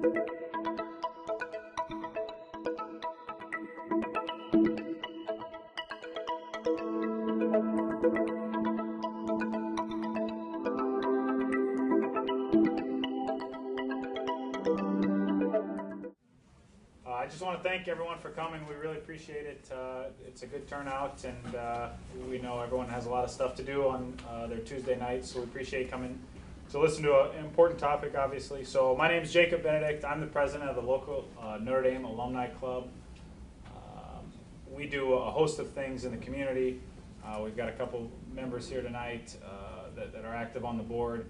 I just want to thank everyone for coming. We really appreciate it. It's a good turnout, and we know everyone has a lot of stuff to do on their Tuesday nights, so we appreciate coming to listen to an important topic, obviously. So my name is Jacob Benedict. I'm the president of the local Notre Dame Alumni Club. We do a host of things in the community. We've got a couple members here tonight that are active on the board.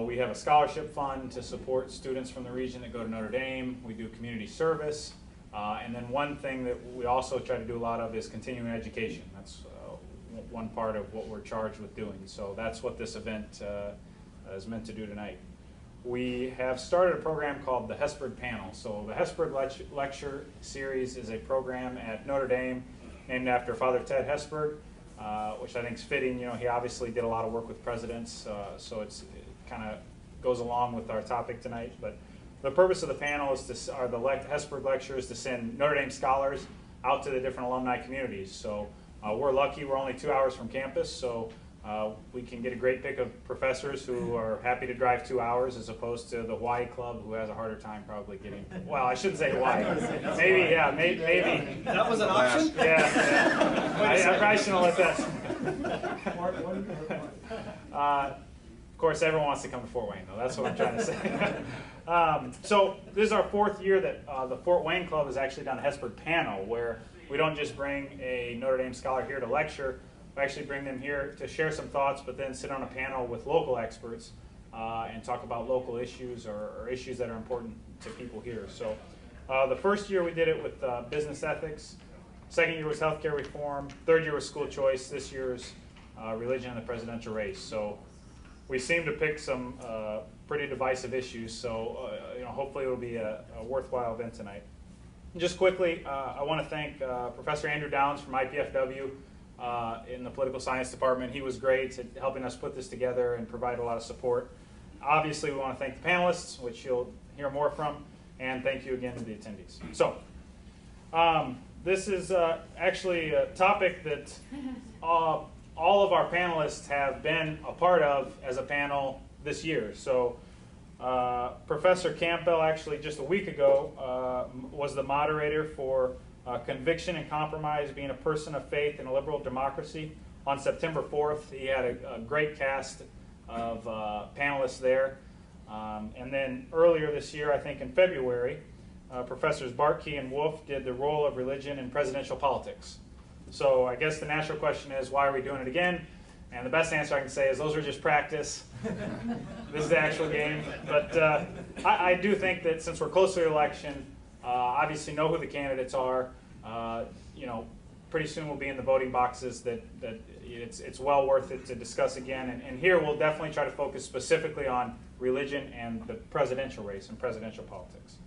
We have a scholarship fund to support students from the region that go to Notre Dame. We do community service. And then one thing that we also try to do a lot of is continuing education. That's one part of what we're charged with doing. So that's what this event is meant to do tonight. We have started a program called the Hesburgh Panel. So the Hesburgh Lecture Series is a program at Notre Dame named after Father Ted Hesburgh, which I think is fitting. You know, he obviously did a lot of work with presidents, so it kind of goes along with our topic tonight. But the purpose of the panel is to, or the Hesburgh Lecture is to send Notre Dame scholars out to the different alumni communities. So we're lucky, we're only 2 hours from campus, so we can get a great pick of professors who are happy to drive 2 hours, as opposed to the Hawaii Club, who has a harder time probably getting, well, I shouldn't say Hawaii. Maybe, yeah, maybe. That was an option? Yeah. I probably shouldn't let that. Of course, everyone wants to come to Fort Wayne, though. That's what I'm trying to say. So this is our 4th year that the Fort Wayne Club has actually done a Hesburgh Panel, where we don't just bring a Notre Dame scholar here to lecture. We actually bring them here to share some thoughts, but then sit on a panel with local experts and talk about local issues or issues that are important to people here. So the first year we did it with business ethics. Second year was healthcare reform. Third year was school choice. This year's religion and the presidential race. So we seem to pick some pretty divisive issues. So you know, hopefully it will be a worthwhile event tonight. And just quickly, I want to thank Professor Andrew Downs from IPFW. In the political science department. He was great at helping us put this together and provide a lot of support. Obviously, we want to thank the panelists, which you'll hear more from, and thank you again to the attendees. So, this is actually a topic that all of our panelists have been a part of as a panel this year. So, Professor Campbell, actually just a week ago, was the moderator for Conviction and Compromise, Being a Person of Faith in a Liberal Democracy. On September 4th, he had a great cast of panelists there. And then earlier this year, I think in February, Professors Bartkey and Wolf did the role of religion in presidential politics. So I guess the natural question is, why are we doing it again? And the best answer I can say is those are just practice. This is the actual game. But I do think that since we're close to the election, obviously know who the candidates are. You know, pretty soon we'll be in the voting boxes. That it's well worth it to discuss again. And here we'll definitely try to focus specifically on religion and the presidential race and presidential politics.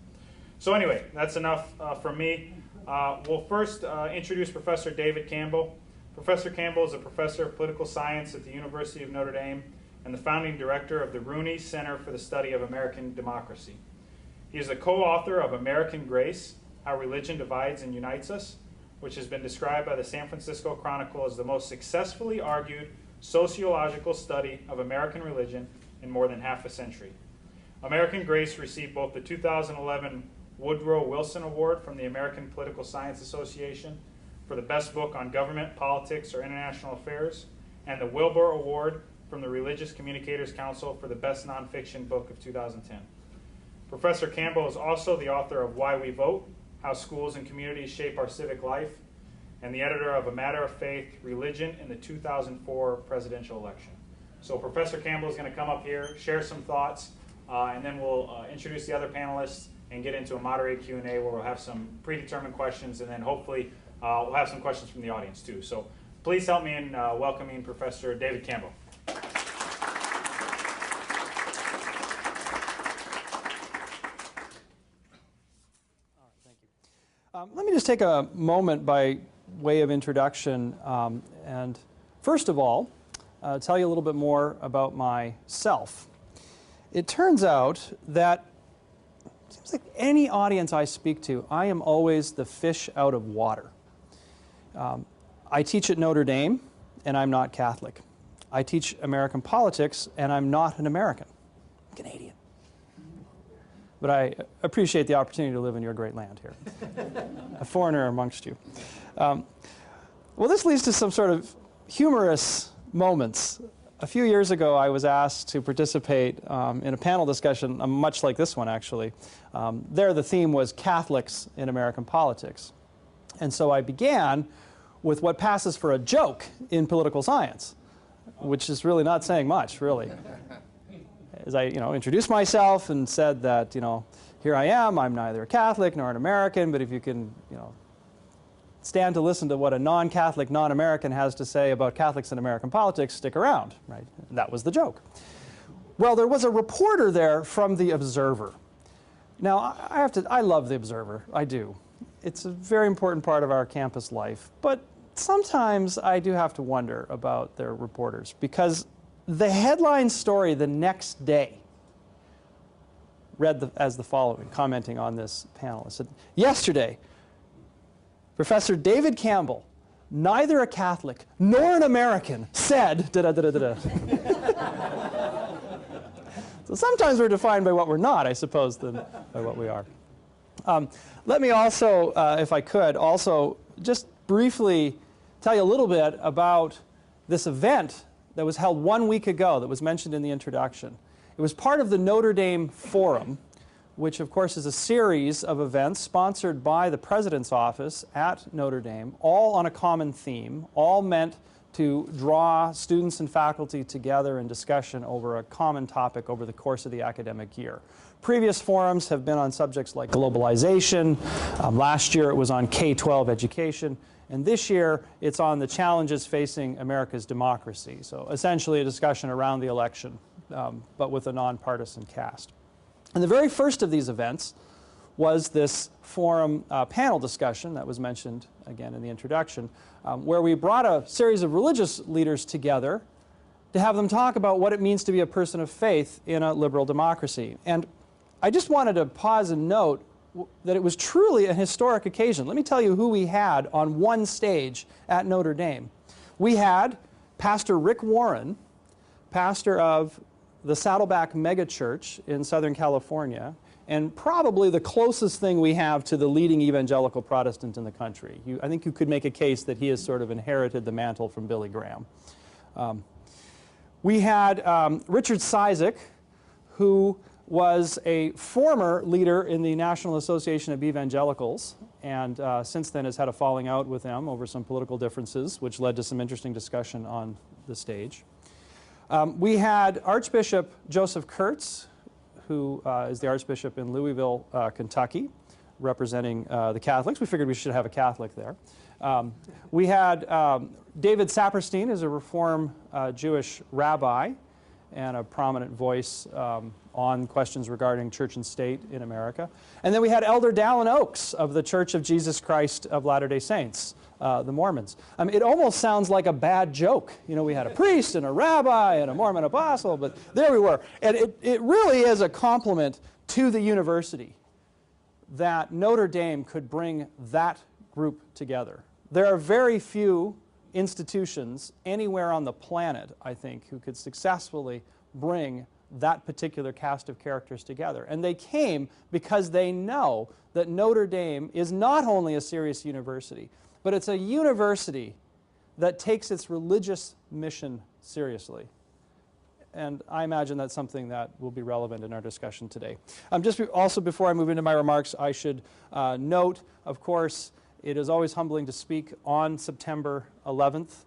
So anyway, that's enough from me. We'll first introduce Professor David Campbell. Professor Campbell is a professor of political science at the University of Notre Dame and the founding director of the Rooney Center for the Study of American Democracy. He is the co-author of American Grace, How Religion Divides and Unites Us, which has been described by the San Francisco Chronicle as the most successfully argued sociological study of American religion in more than half a century. American Grace received both the 2011 Woodrow Wilson Award from the American Political Science Association for the best book on government, politics, or international affairs, and the Wilbur Award from the Religious Communicators Council for the best nonfiction book of 2010. Professor Campbell is also the author of Why We Vote, How Schools and Communities Shape Our Civic Life, and the editor of A Matter of Faith, Religion in the 2004 Presidential Election. So Professor Campbell is going to come up here, share some thoughts, and then we'll introduce the other panelists and get into a moderated Q&A where we'll have some predetermined questions, and then hopefully we'll have some questions from the audience too. So please help me in welcoming Professor David Campbell. Let me just take a moment by way of introduction and first of all tell you a little bit more about myself. It turns out that seems like any audience I speak to, I am always the fish out of water. I teach at Notre Dame, and I'm not Catholic. I teach American politics, and I'm not an American. I'm Canadian. But I appreciate the opportunity to live in your great land here. A foreigner amongst you. Well, this leads to some sort of humorous moments. A few years ago, I was asked to participate in a panel discussion, much like this one, actually. There, the theme was Catholics in American politics. And so I began with what passes for a joke in political science, which is really not saying much, really. As I, introduced myself and said that, here I am, I'm neither a Catholic nor an American, but if you can, stand to listen to what a non-Catholic, non-American has to say about Catholics in American politics, stick around, right? And that was the joke. Well, there was a reporter there from The Observer. Now, I love The Observer, I do. It's a very important part of our campus life, but sometimes I do have to wonder about their reporters, because the headline story the next day read as the following, commenting on this panel. It said, yesterday, Professor David Campbell, neither a Catholic nor an American, said da-da-da-da-da-da. So sometimes we're defined by what we're not, I suppose, than by what we are. Let me also, if I could, also just briefly tell you a little bit about this event that was held 1 week ago that was mentioned in the introduction. It was part of the Notre Dame Forum, which of course is a series of events sponsored by the President's Office at Notre Dame, all on a common theme, all meant to draw students and faculty together in discussion over a common topic over the course of the academic year. Previous forums have been on subjects like globalization. Last year it was on K-12 education. And this year, it's on the challenges facing America's democracy. So essentially a discussion around the election, but with a nonpartisan cast. And the very first of these events was this forum panel discussion that was mentioned again in the introduction, where we brought a series of religious leaders together to have them talk about what it means to be a person of faith in a liberal democracy. And I just wanted to pause and note that it was truly a historic occasion. Let me tell you who we had on one stage at Notre Dame. We had Pastor Rick Warren, pastor of the Saddleback Megachurch in Southern California, and probably the closest thing we have to the leading evangelical Protestant in the country. I think you could make a case that he has sort of inherited the mantle from Billy Graham. We had Richard Cizik, who was a former leader in the National Association of Evangelicals, and since then has had a falling out with them over some political differences, which led to some interesting discussion on the stage. We had Archbishop Joseph Kurtz, who is the Archbishop in Louisville, Kentucky, representing the Catholics. We figured we should have a Catholic there. We had David Saperstein, is a Reform Jewish rabbi and a prominent voice on questions regarding church and state in America. And then we had Elder Dallin Oaks of the Church of Jesus Christ of Latter-day Saints, the Mormons. It almost sounds like a bad joke. We had a priest and a rabbi and a Mormon apostle, but there we were. And it really is a compliment to the university that Notre Dame could bring that group together. There are very few institutions anywhere on the planet, I think, who could successfully bring that particular cast of characters together. And they came because they know that Notre Dame is not only a serious university, but it's a university that takes its religious mission seriously. And I imagine that's something that will be relevant in our discussion today. Also, before I move into my remarks, I should note, of course, it is always humbling to speak on September 11th.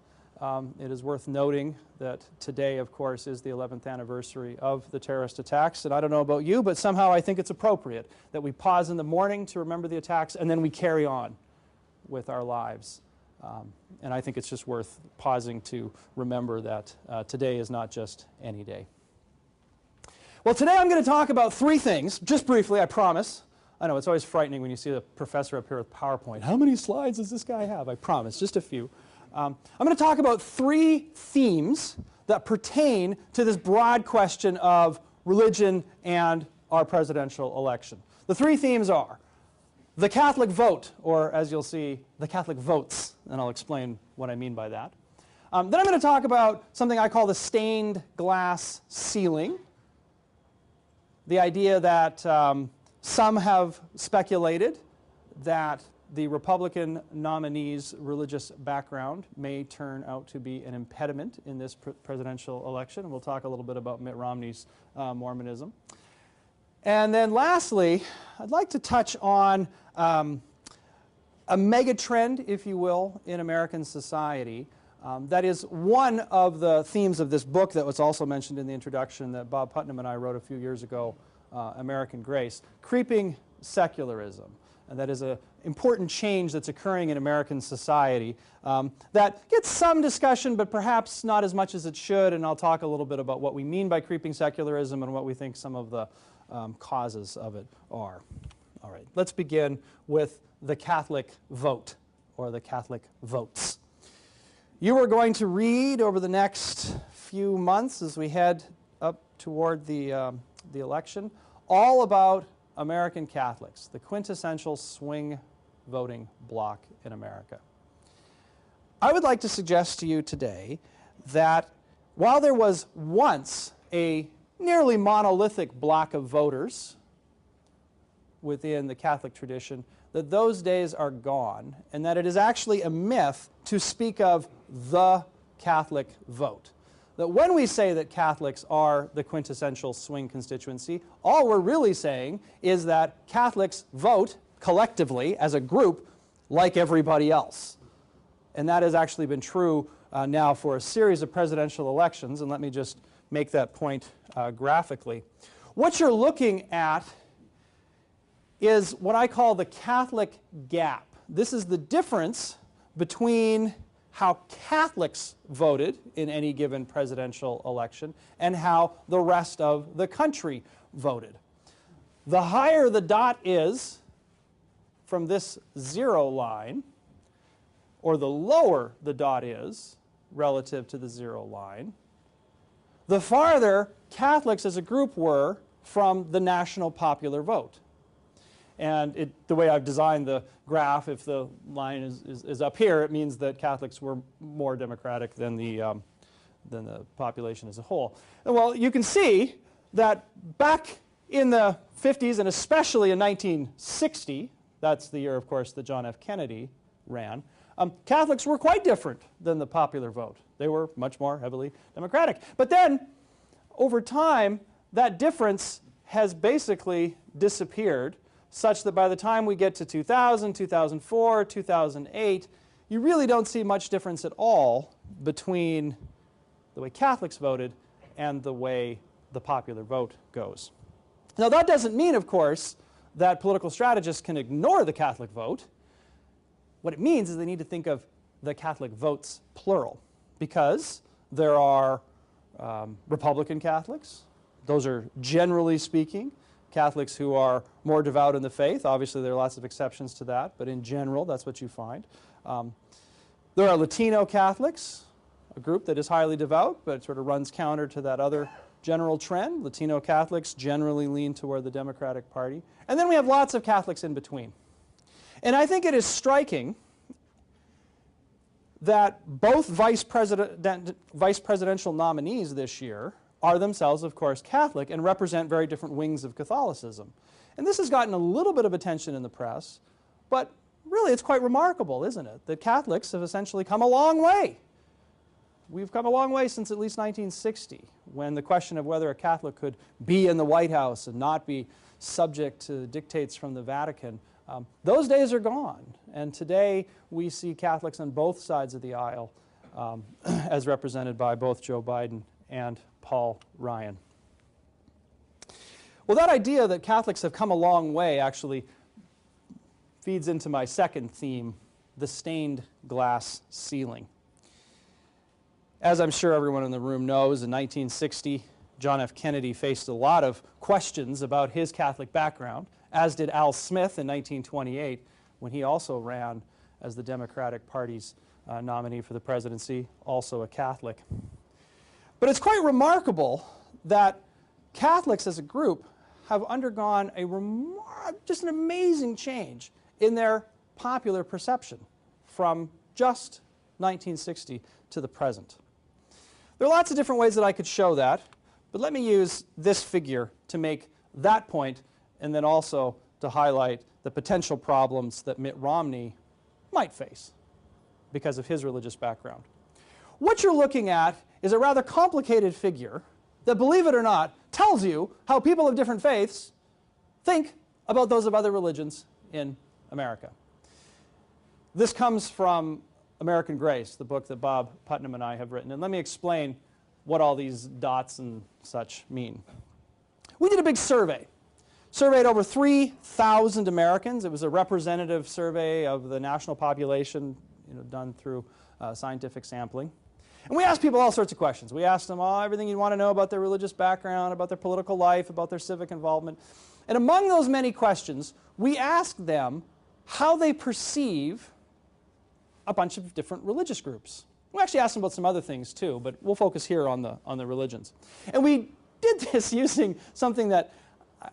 It is worth noting that today, of course, is the 11th anniversary of the terrorist attacks. And I don't know about you, but somehow I think it's appropriate that we pause in the morning to remember the attacks and then we carry on with our lives. And I think it's just worth pausing to remember that today is not just any day. Well, today I'm going to talk about three things, just briefly, I promise. I know it's always frightening when you see the professor up here with PowerPoint. How many slides does this guy have? I promise, just a few. I'm going to talk about three themes that pertain to this broad question of religion and our presidential election. The three themes are the Catholic vote, or as you'll see, the Catholic votes, and I'll explain what I mean by that. Then I'm going to talk about something I call the stained glass ceiling, the idea that some have speculated that the Republican nominee's religious background may turn out to be an impediment in this presidential election. And we'll talk a little bit about Mitt Romney's Mormonism. And then lastly, I'd like to touch on a mega trend, if you will, in American society. That is one of the themes of this book that was also mentioned in the introduction that Bob Putnam and I wrote a few years ago, American Grace, creeping secularism. And that is an important change that's occurring in American society that gets some discussion, but perhaps not as much as it should. And I'll talk a little bit about what we mean by creeping secularism and what we think some of the causes of it are. All right, let's begin with the Catholic vote, or the Catholic votes. You are going to read over the next few months as we head up toward the election all about American Catholics, the quintessential swing voting bloc in America. I would like to suggest to you today that while there was once a nearly monolithic bloc of voters within the Catholic tradition, that those days are gone, and that it is actually a myth to speak of the Catholic vote. That when we say that Catholics are the quintessential swing constituency, all we're really saying is that Catholics vote collectively as a group like everybody else. And that has actually been true now for a series of presidential elections, and let me just make that point graphically. What you're looking at is what I call the Catholic gap. This is the difference between how Catholics voted in any given presidential election and how the rest of the country voted. The higher the dot is from this zero line, or the lower the dot is relative to the zero line, the farther Catholics as a group were from the national popular vote. And the way I've designed the graph, if the line is up here, it means that Catholics were more democratic than the population as a whole. And well, you can see that back in the 50s, and especially in 1960, that's the year, of course, that John F. Kennedy ran, Catholics were quite different than the popular vote. They were much more heavily democratic. But then, over time, that difference has basically disappeared, such that by the time we get to 2000, 2004, 2008, you really don't see much difference at all between the way Catholics voted and the way the popular vote goes. Now, that doesn't mean, of course, that political strategists can ignore the Catholic vote. What it means is they need to think of the Catholic votes plural, because there are Republican Catholics. Those are, generally speaking, Catholics who are more devout in the faith. Obviously, there are lots of exceptions to that, but in general, that's what you find. There are Latino Catholics, a group that is highly devout, but it sort of runs counter to that other general trend. Latino Catholics generally lean toward the Democratic Party. And then we have lots of Catholics in between. And I think it is striking that both vice presidential nominees this year are themselves, of course, Catholic and represent very different wings of Catholicism. And this has gotten a little bit of attention in the press, but really it's quite remarkable, isn't it, that Catholics have essentially come a long way. We've come a long way since at least 1960, when the question of whether a Catholic could be in the White House and not be subject to dictates from the Vatican, those days are gone. And today we see Catholics on both sides of the aisle, as represented by both Joe Biden and Paul Ryan. Well, that idea that Catholics have come a long way actually feeds into my second theme, the stained glass ceiling. As I'm sure everyone in the room knows, in 1960, John F. Kennedy faced a lot of questions about his Catholic background, as did Al Smith in 1928, when he also ran as the Democratic Party's nominee for the presidency, also a Catholic. But it's quite remarkable that Catholics as a group have undergone just an amazing change in their popular perception from just 1960 to the present. There are lots of different ways that I could show that, but let me use this figure to make that point and then also to highlight the potential problems that Mitt Romney might face because of his religious background. What you're looking at is a rather complicated figure that, believe it or not, tells you how people of different faiths think about those of other religions in America. This comes from American Grace, the book that Bob Putnam and I have written. And let me explain what all these dots and such mean. We did a big survey. Surveyed over 3,000 Americans. It was a representative survey of the national population, done through scientific sampling. And we asked people all sorts of questions. We asked them everything you'd want to know about their religious background, about their political life, about their civic involvement. And among those many questions, we asked them how they perceive a bunch of different religious groups. We actually asked them about some other things too, but we'll focus here on the religions. And we did this using something that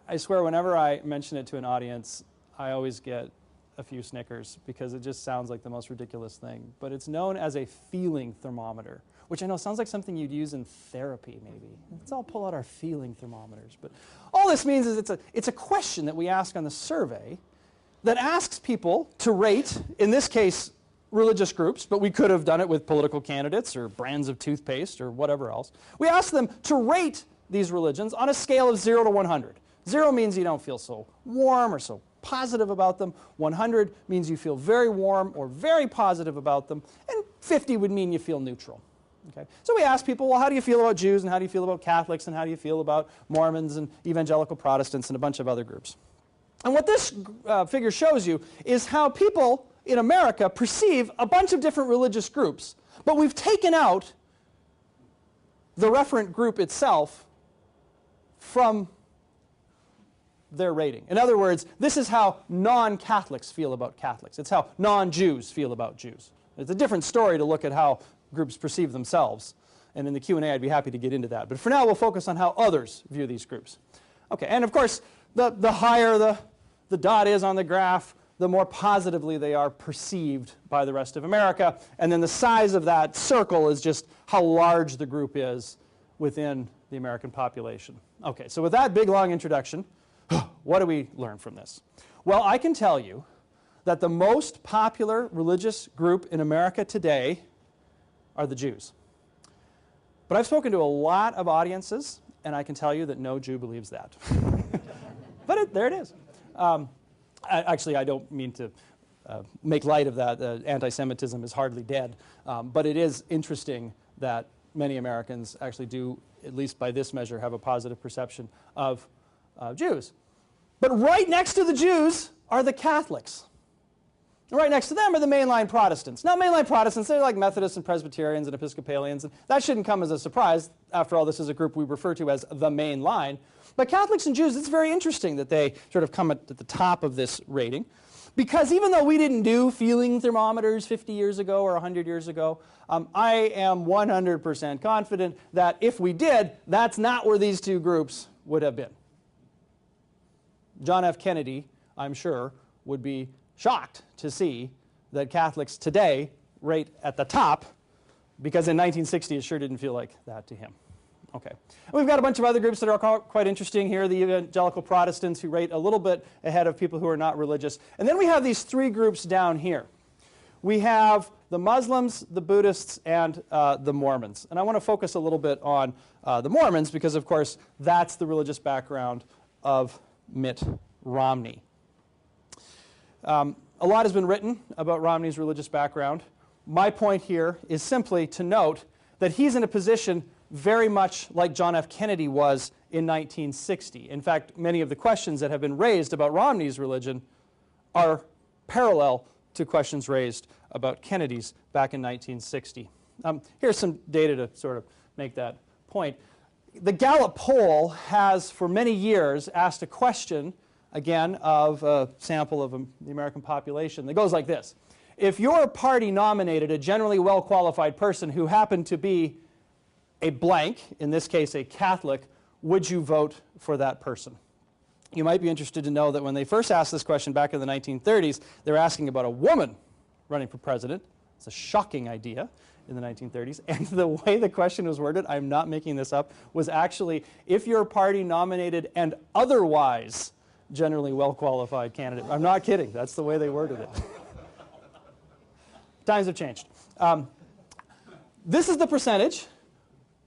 I swear whenever I mention it to an audience, I always get a few snickers because it just sounds like the most ridiculous thing. But it's known as a feeling thermometer, which I know sounds like something you'd use in therapy maybe. Let's all pull out our feeling thermometers. But all this means is it's a question that we ask on the survey that asks people to rate, in this case, religious groups, but we could have done it with political candidates or brands of toothpaste or whatever else. We ask them to rate these religions on a scale of 0 to 100. 0 means you don't feel so warm or so positive about them. 100 means you feel very warm or very positive about them. And 50 would mean you feel neutral. Okay? So we ask people, well, how do you feel about Jews, and how do you feel about Catholics, and how do you feel about Mormons and evangelical Protestants and a bunch of other groups? And what this figure shows you is how people in America perceive a bunch of different religious groups, but we've taken out the referent group itself from their rating. In other words, this is how non-Catholics feel about Catholics. It's how non-Jews feel about Jews. It's a different story to look at how groups perceive themselves. And in the Q&A, I'd be happy to get into that. But for now, we'll focus on how others view these groups. Okay, and of course, the higher the dot is on the graph, the more positively they are perceived by the rest of America. And then the size of that circle is just how large the group is within the American population. Okay, so with that big, long introduction, what do we learn from this? Well, I can tell you that the most popular religious group in America today are the Jews. But I've spoken to a lot of audiences, and I can tell you that no Jew believes that. But there it is. Actually, I don't mean to make light of that. Anti-Semitism is hardly dead. But it is interesting that many Americans actually do, at least by this measure, have a positive perception of Jews. But right next to the Jews are the Catholics. And right next to them are the mainline Protestants. Now, mainline Protestants, they're like Methodists and Presbyterians and Episcopalians. And that shouldn't come as a surprise. After all, this is a group we refer to as the main line. But Catholics and Jews, it's very interesting that they sort of come at the top of this rating. Because even though we didn't do feeling thermometers 50 years ago or 100 years ago, I am 100% confident that if we did, that's not where these two groups would have been. John F. Kennedy, I'm sure, would be shocked to see that Catholics today rate at the top, because in 1960 it sure didn't feel like that to him. Okay. And we've got a bunch of other groups that are quite interesting here. The evangelical Protestants, who rate a little bit ahead of people who are not religious. And then we have these three groups down here. We have the Muslims, the Buddhists, and the Mormons. And I want to focus a little bit on the Mormons because, of course, that's the religious background of Mitt Romney. A lot has been written about Romney's religious background. My point here is simply to note that he's in a position very much like John F. Kennedy was in 1960. In fact, many of the questions that have been raised about Romney's religion are parallel to questions raised about Kennedy's back in 1960. Here's some data to sort of make that point. The Gallup poll has, for many years, asked a question, again, of a sample of the American population that goes like this. If your party nominated a generally well-qualified person who happened to be a blank, in this case a Catholic, would you vote for that person? you might be interested to know that when they first asked this question back in the 1930s, they were asking about a woman running for president. It's a shocking idea in the 1930s. And the way the question was worded, I'm not making this up, was actually, if your party nominated an otherwise generally well-qualified candidate. I'm not kidding. That's the way they worded it. Times have changed. This is the percentage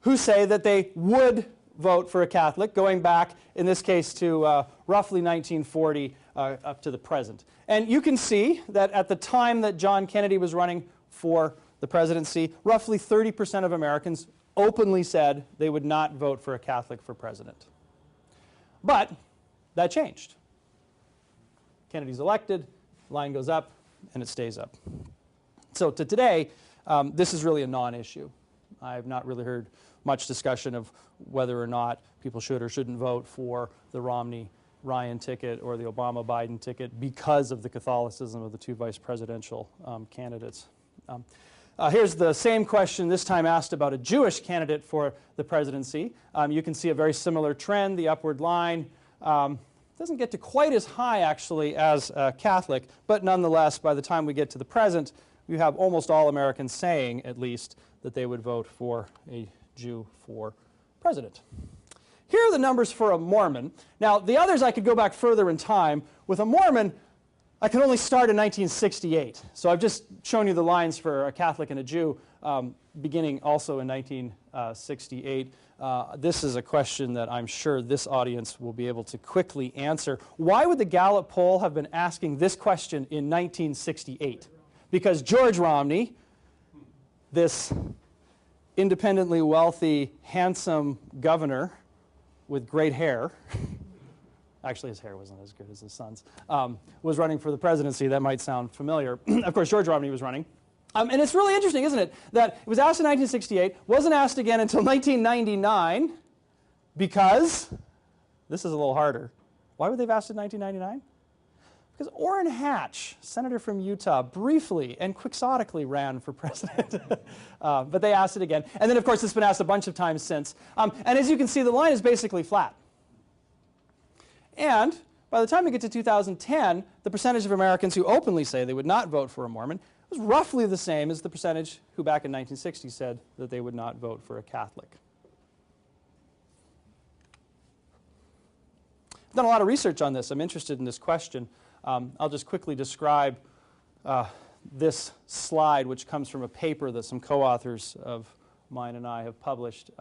who say that they would vote for a Catholic, going back, in this case, to roughly 1940 up to the present. And you can see that at the time that John Kennedy was running for the presidency, roughly 30% of Americans openly said they would not vote for a Catholic for president. But that changed. Kennedy's elected, line goes up, and it stays up. So to today, this is really a non-issue. I have not really heard much discussion of whether or not people should or shouldn't vote for the Romney-Ryan ticket or the Obama-Biden ticket because of the Catholicism of the two vice presidential candidates. Here's the same question, this time asked about a Jewish candidate for the presidency. You can see a very similar trend, the upward line. Doesn't get to quite as high, actually, as Catholic, but nonetheless, by the time we get to the present, you have almost all Americans saying, at least, that they would vote for a Jew for president. Here are the numbers for a Mormon. Now, the others I could go back further in time. With a Mormon, I can only start in 1968. So I've just shown you the lines for a Catholic and a Jew, beginning also in 1968. This is a question that I'm sure this audience will be able to quickly answer. Why would the Gallup poll have been asking this question in 1968? Because George Romney, this independently wealthy, handsome governor with great hair, actually his hair wasn't as good as his son's, was running for the presidency. That might sound familiar. Of course, George Romney was running. And it's really interesting, isn't it, that it was asked in 1968, wasn't asked again until 1999, because, this is a little harder. Why would they have asked in 1999? Because Orrin Hatch, senator from Utah, briefly and quixotically ran for president. But they asked it again. And then, of course, it's been asked a bunch of times since. And as you can see, the line is basically flat. And by the time we get to 2010, the percentage of Americans who openly say they would not vote for a Mormon was roughly the same as the percentage who back in 1960 said that they would not vote for a Catholic. I've done a lot of research on this. I'm interested in this question. I'll just quickly describe this slide, which comes from a paper that some co-authors of mine and I have published.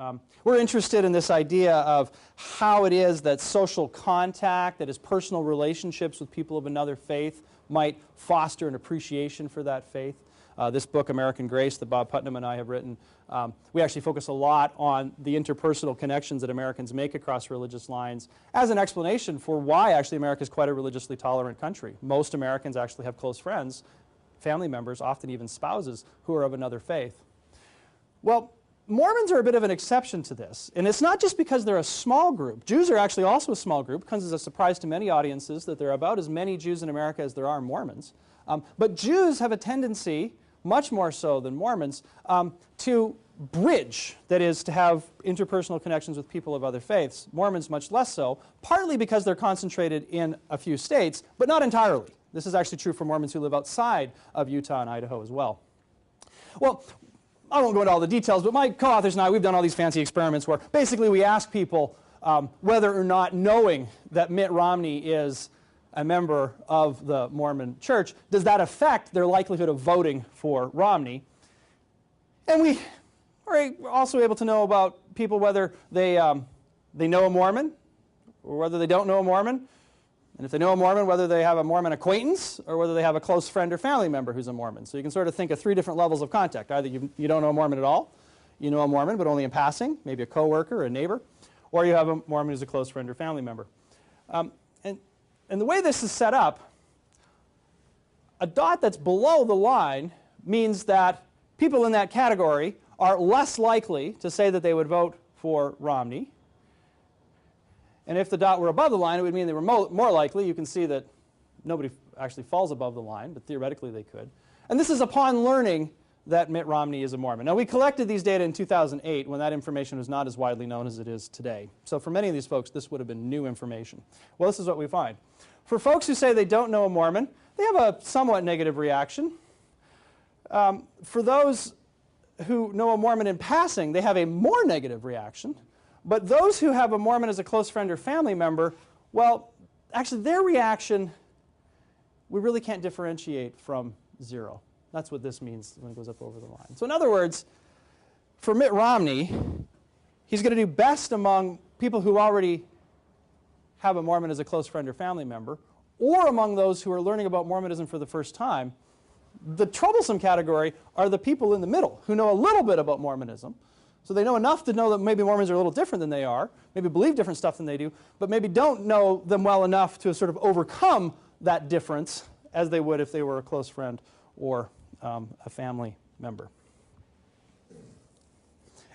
We're interested in this idea of how it is that social contact, that is personal relationships with people of another faith, might foster an appreciation for that faith. This book, American Grace, that Bob Putnam and I have written, we actually focus a lot on the interpersonal connections that Americans make across religious lines as an explanation for why actually America is quite a religiously tolerant country. Most Americans actually have close friends, family members, often even spouses, who are of another faith. Well, Mormons are a bit of an exception to this, and it's not just because they're a small group. Jews are actually also a small group. It comes as a surprise to many audiences that there are about as many Jews in America as there are Mormons. But Jews have a tendency, much more so than Mormons, to bridge, that is, to have interpersonal connections with people of other faiths. Mormons much less so, partly because they're concentrated in a few states, but not entirely. This is actually true for Mormons who live outside of Utah and Idaho as well. Well, I won't go into all the details, but my co-authors and I, we've done all these fancy experiments where basically we ask people whether or not knowing that Mitt Romney is a member of the Mormon Church, does that affect their likelihood of voting for Romney? And we are also able to know about people whether they know a Mormon or whether they don't know a Mormon. And if they know a Mormon, whether they have a Mormon acquaintance or whether they have a close friend or family member who's a Mormon. So you can sort of think of three different levels of contact. Either you don't know a Mormon at all, you know a Mormon but only in passing, maybe a coworker or a neighbor, or you have a Mormon who's a close friend or family member. And the way this is set up, a dot that's below the line means that people in that category are less likely to say that they would vote for Romney. And if the dot were above the line, it would mean they were more likely. You can see that nobody actually falls above the line, but theoretically they could. And this is upon learning that Mitt Romney is a Mormon. Now, we collected these data in 2008 when that information was not as widely known as it is today. So for many of these folks, this would have been new information. Well, this is what we find. For folks who say they don't know a Mormon, they have a somewhat negative reaction. For those who know a Mormon in passing, they have a more negative reaction. But those who have a Mormon as a close friend or family member, well, actually their reaction, we really can't differentiate from zero. That's what this means when it goes up over the line. So in other words, for Mitt Romney, he's going to do best among people who already have a Mormon as a close friend or family member, or among those who are learning about Mormonism for the first time. The troublesome category are the people in the middle who know a little bit about Mormonism. So they know enough to know that maybe Mormons are a little different than they are, maybe believe different stuff than they do, but maybe don't know them well enough to sort of overcome that difference as they would if they were a close friend or a family member.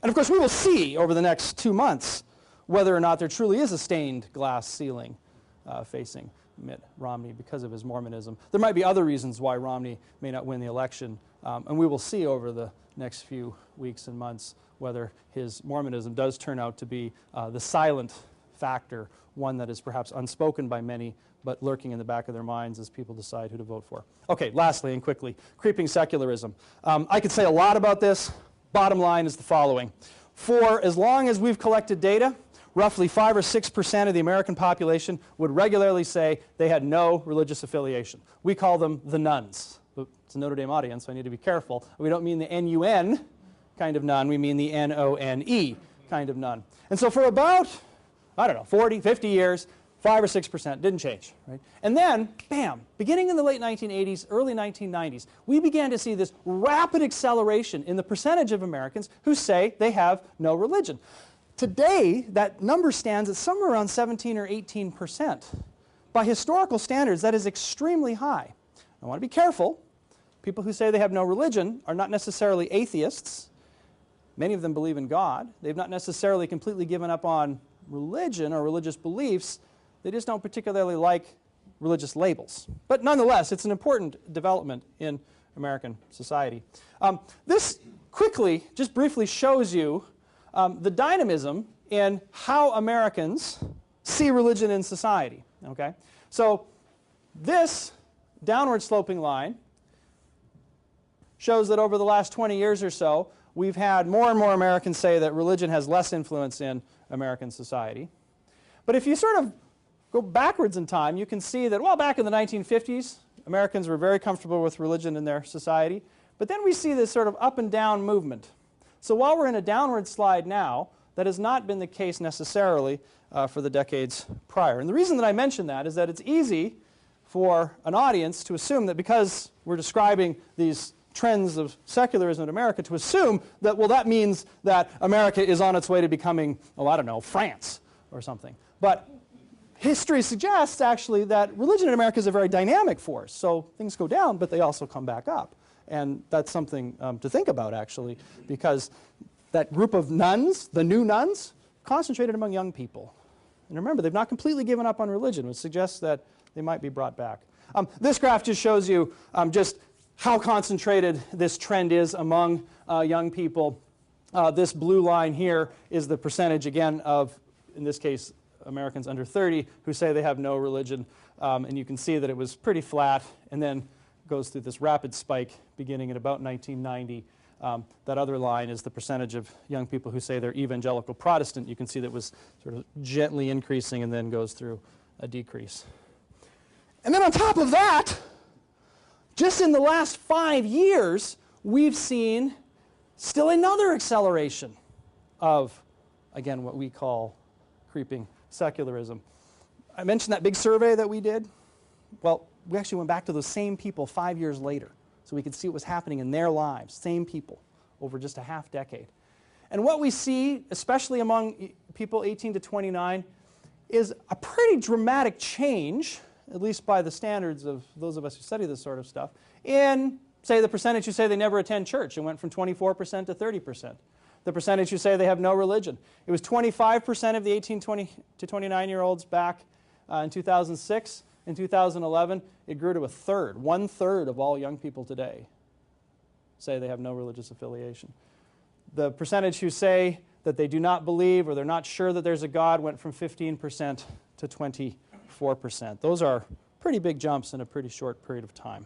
And of course, we will see over the next 2 months whether or not there truly is a stained glass ceiling facing Mitt Romney because of his Mormonism. There might be other reasons why Romney may not win the election, and we will see over the next few weeks and months whether his Mormonism does turn out to be the silent factor, one that is perhaps unspoken by many, but lurking in the back of their minds as people decide who to vote for. Okay, lastly and quickly, creeping secularism. I could say a lot about this. Bottom line is the following. For as long as we've collected data, roughly 5 or 6% of the American population would regularly say they had no religious affiliation. We call them the nuns. It's a Notre Dame audience, so I need to be careful. We don't mean the N-U-N kind of nun. We mean the N-O-N-E kind of nun. And so for about, I don't know, 40, 50 years, 5 or 6% didn't change, right? And then, bam, beginning in the late 1980s, early 1990s, we began to see this rapid acceleration in the percentage of Americans who say they have no religion. Today, that number stands at somewhere around 17 or 18%. By historical standards, that is extremely high. I want to be careful. People who say they have no religion are not necessarily atheists. Many of them believe in God. They've not necessarily completely given up on religion or religious beliefs. They just don't particularly like religious labels. But nonetheless, it's an important development in American society. This quickly, just briefly shows you the dynamism in how Americans see religion in society. Okay? So this downward sloping line shows that over the last 20 years or so, we've had more and more Americans say that religion has less influence in American society. But if you sort of go backwards in time, you can see that, well, back in the 1950s, Americans were very comfortable with religion in their society. But then we see this sort of up and down movement. So while we're in a downward slide now, that has not been the case necessarily for the decades prior. And the reason that I mention that is that it's easy for an audience to assume that because we're describing these trends of secularism in America, to assume that, well, that means that America is on its way to becoming, oh, I don't know, France or something. But history suggests, actually, that religion in America is a very dynamic force. So things go down, but they also come back up. And that's something to think about, actually, because that group of nuns, the new nuns, concentrated among young people. And remember, they've not completely given up on religion, which suggests that they might be brought back. This graph just shows you just how concentrated this trend is among young people. This blue line here is the percentage, again, of, in this case, Americans under 30 who say they have no religion. And you can see that it was pretty flat and then goes through this rapid spike beginning at about 1990. That other line is the percentage of young people who say they're evangelical Protestant. You can see that it was sort of gently increasing and then goes through a decrease. And then on top of that, just in the last 5 years, we've seen still another acceleration of, again, what we call creeping secularism. I mentioned that big survey that we did. Well, we actually went back to those same people 5 years later, so we could see what was happening in their lives, same people, over just a half decade. And what we see, especially among people 18 to 29, is a pretty dramatic change, at least by the standards of those of us who study this sort of stuff, in, say, the percentage who say they never attend church. It went from 24% to 30%. The percentage who say they have no religion. It was 25% of the 18 to 29-year-olds back in 2006. In 2011, it grew to a third, 1/3 of all young people today. say they have no religious affiliation. The percentage who say that they do not believe or they're not sure that there's a God went from 15% to 24%. Those are pretty big jumps in a pretty short period of time.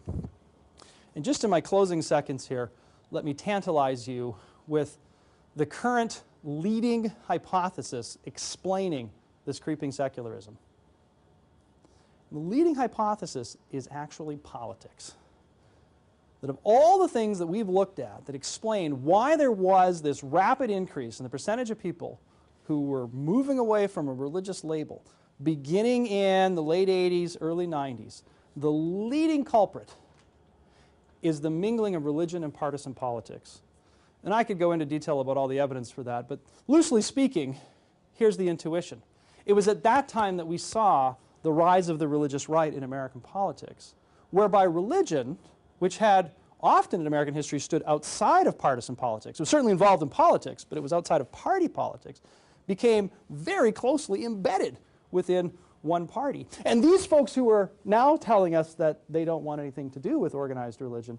And just in my closing seconds here, let me tantalize you with the current leading hypothesis explaining this creeping secularism. The leading hypothesis is actually politics. That of all the things that we've looked at that explain why there was this rapid increase in the percentage of people who were moving away from a religious label, beginning in the late 80s, early 90s, the leading culprit is the mingling of religion and partisan politics. And I could go into detail about all the evidence for that, but loosely speaking, here's the intuition. It was at that time that we saw the rise of the religious right in American politics, whereby religion, which had often in American history stood outside of partisan politics, it was certainly involved in politics, but it was outside of party politics, became very closely embedded within one party. And these folks who are now telling us that they don't want anything to do with organized religion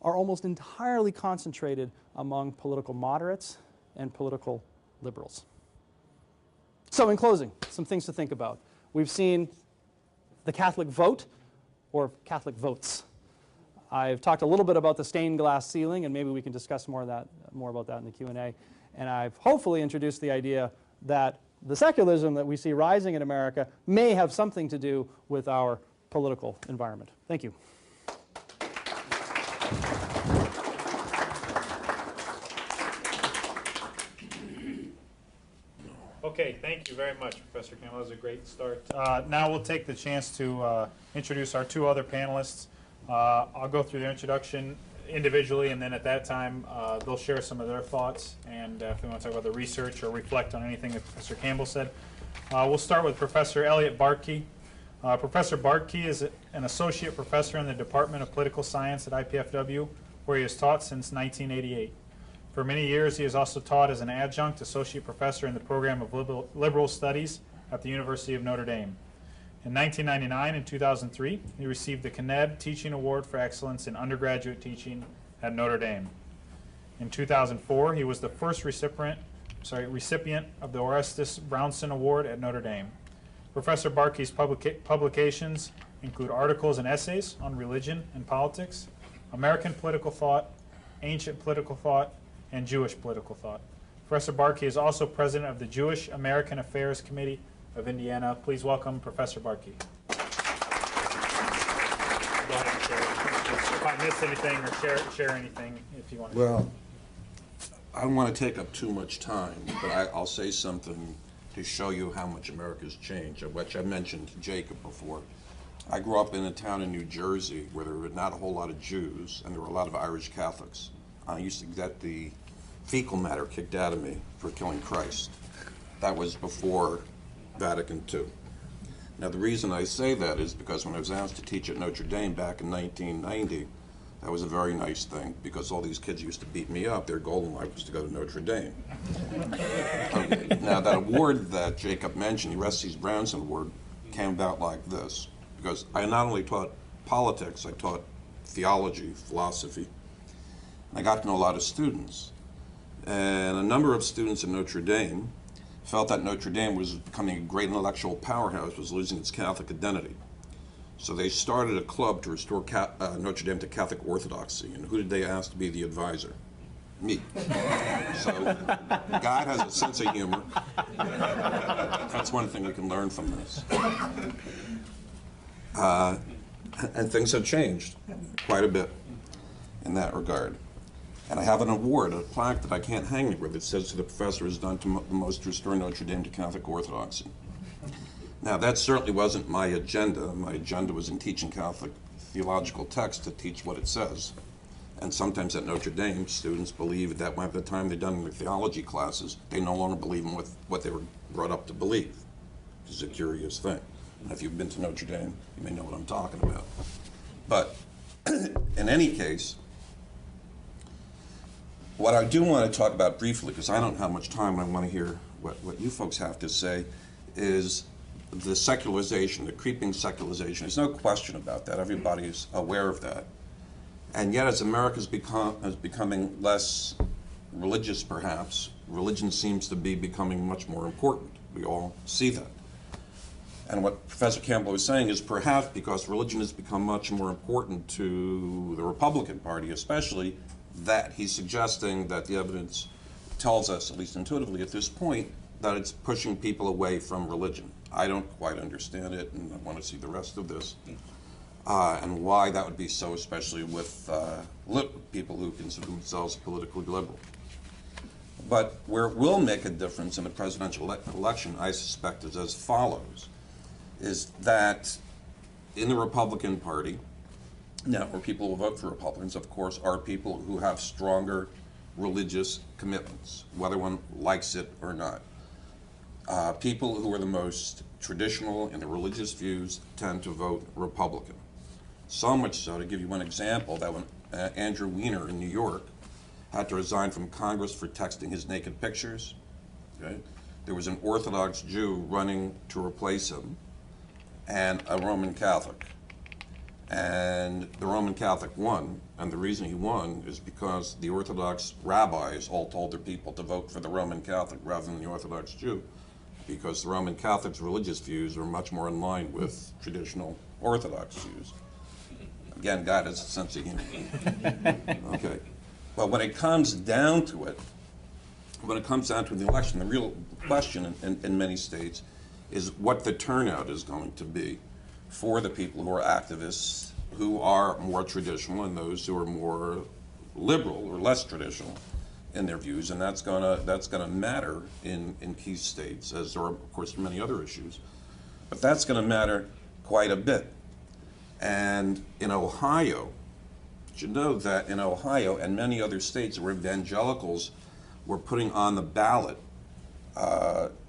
are almost entirely concentrated among political moderates and political liberals. So in closing, some things to think about. We've seen the Catholic vote, or Catholic votes. I've talked a little bit about the stained glass ceiling, and maybe we can discuss more about that in the Q&A. And I've hopefully introduced the idea that the secularism that we see rising in America may have something to do with our political environment. Thank you. Okay, thank you very much, Professor Campbell. That was a great start. Now we'll take the chance to introduce our two other panelists. I'll go through their introduction individually, and then at that time they'll share some of their thoughts, and if they want to talk about the research or reflect on anything that Professor Campbell said. We'll start with Professor Elliot Bartkey. Professor Bartkey is an associate professor in the Department of Political Science at IPFW, where he has taught since 1988. For many years, he has also taught as an adjunct associate professor in the program of liberal studies at the University of Notre Dame. In 1999 and 2003, he received the Univ Teaching Award for Excellence in Undergraduate Teaching at Notre Dame. In 2004, he was the first recipient of the Orestes Brownson Award at Notre Dame. Professor Bartkey's publications include articles and essays on religion and politics, American political thought, ancient political thought, and Jewish political thought. Professor Bartkey is also president of the Jewish American Affairs Committee of Indiana. Please welcome Professor Bartkey. Go ahead and share. If I missed anything, or share anything if you want to. Well, I don't want to take up too much time, but I'll say something to show you how much America's changed, which I mentioned to Jacob before. I grew up in a town in New Jersey where there were not a whole lot of Jews, and there were a lot of Irish Catholics. I used to get the fecal matter kicked out of me for killing Christ. That was before Vatican II. Now, the reason I say that is because when I was asked to teach at Notre Dame back in 1990, that was a very nice thing, because all these kids used to beat me up. Their goal in life was to go to Notre Dame. Okay. Now, that award that Jacob mentioned, the Orestes Brownson Award, came about like this, because I not only taught politics, I taught theology, philosophy, and I got to know a lot of students. And a number of students at Notre Dame felt that Notre Dame was becoming a great intellectual powerhouse, was losing its Catholic identity. So they started a club to restore Notre Dame to Catholic orthodoxy. And who did they ask to be the advisor? Me. So God has a sense of humor. That's one thing we can learn from this. And things have changed quite a bit in that regard. And I have an award, a plaque that I can't hang anywhere that says the professor has done the most to restore Notre Dame to Catholic orthodoxy. Now, that certainly wasn't my agenda. My agenda was in teaching Catholic theological text to teach what it says. And sometimes at Notre Dame, students believe that by the time they're done in their theology classes, they no longer believe in what they were brought up to believe, which is a curious thing. And if you've been to Notre Dame, you may know what I'm talking about. But in any case, what I do want to talk about briefly, because I don't have much time and I want to hear what you folks have to say, is the secularization, the creeping secularization. There's no question about that. Everybody's aware of that. And yet, as America is becoming less religious, perhaps, religion seems to be becoming much more important. We all see that. And what Professor Campbell was saying is perhaps because religion has become much more important to the Republican Party especially, that he's suggesting that the evidence tells us, at least intuitively at this point, that it's pushing people away from religion. I don't quite understand it, and I want to see the rest of this, and why that would be so, especially with people who consider themselves politically liberal. But where it will make a difference in the presidential election, I suspect, is as follows, is that in the Republican Party, now where people who vote for Republicans, of course, are people who have stronger religious commitments, whether one likes it or not. People who are the most traditional in their religious views tend to vote Republican. So much so, to give you one example, that when Andrew Weiner in New York had to resign from Congress for texting his naked pictures, okay, there was an Orthodox Jew running to replace him and a Roman Catholic. And the Roman Catholic won, and the reason he won is because the Orthodox rabbis all told their people to vote for the Roman Catholic rather than the Orthodox Jew, because the Roman Catholic's religious views are much more in line with traditional Orthodox views. Again, God has a sense of humor. Okay. But when it comes down to it, when it comes down to the election, the real question in many states is what the turnout is going to be for the people who are activists, who are more traditional, and those who are more liberal or less traditional in their views, and that's gonna matter in key states, as there are, of course, many other issues. But that's gonna matter quite a bit. And in Ohio, you should know that in Ohio and many other states where evangelicals were putting on the ballot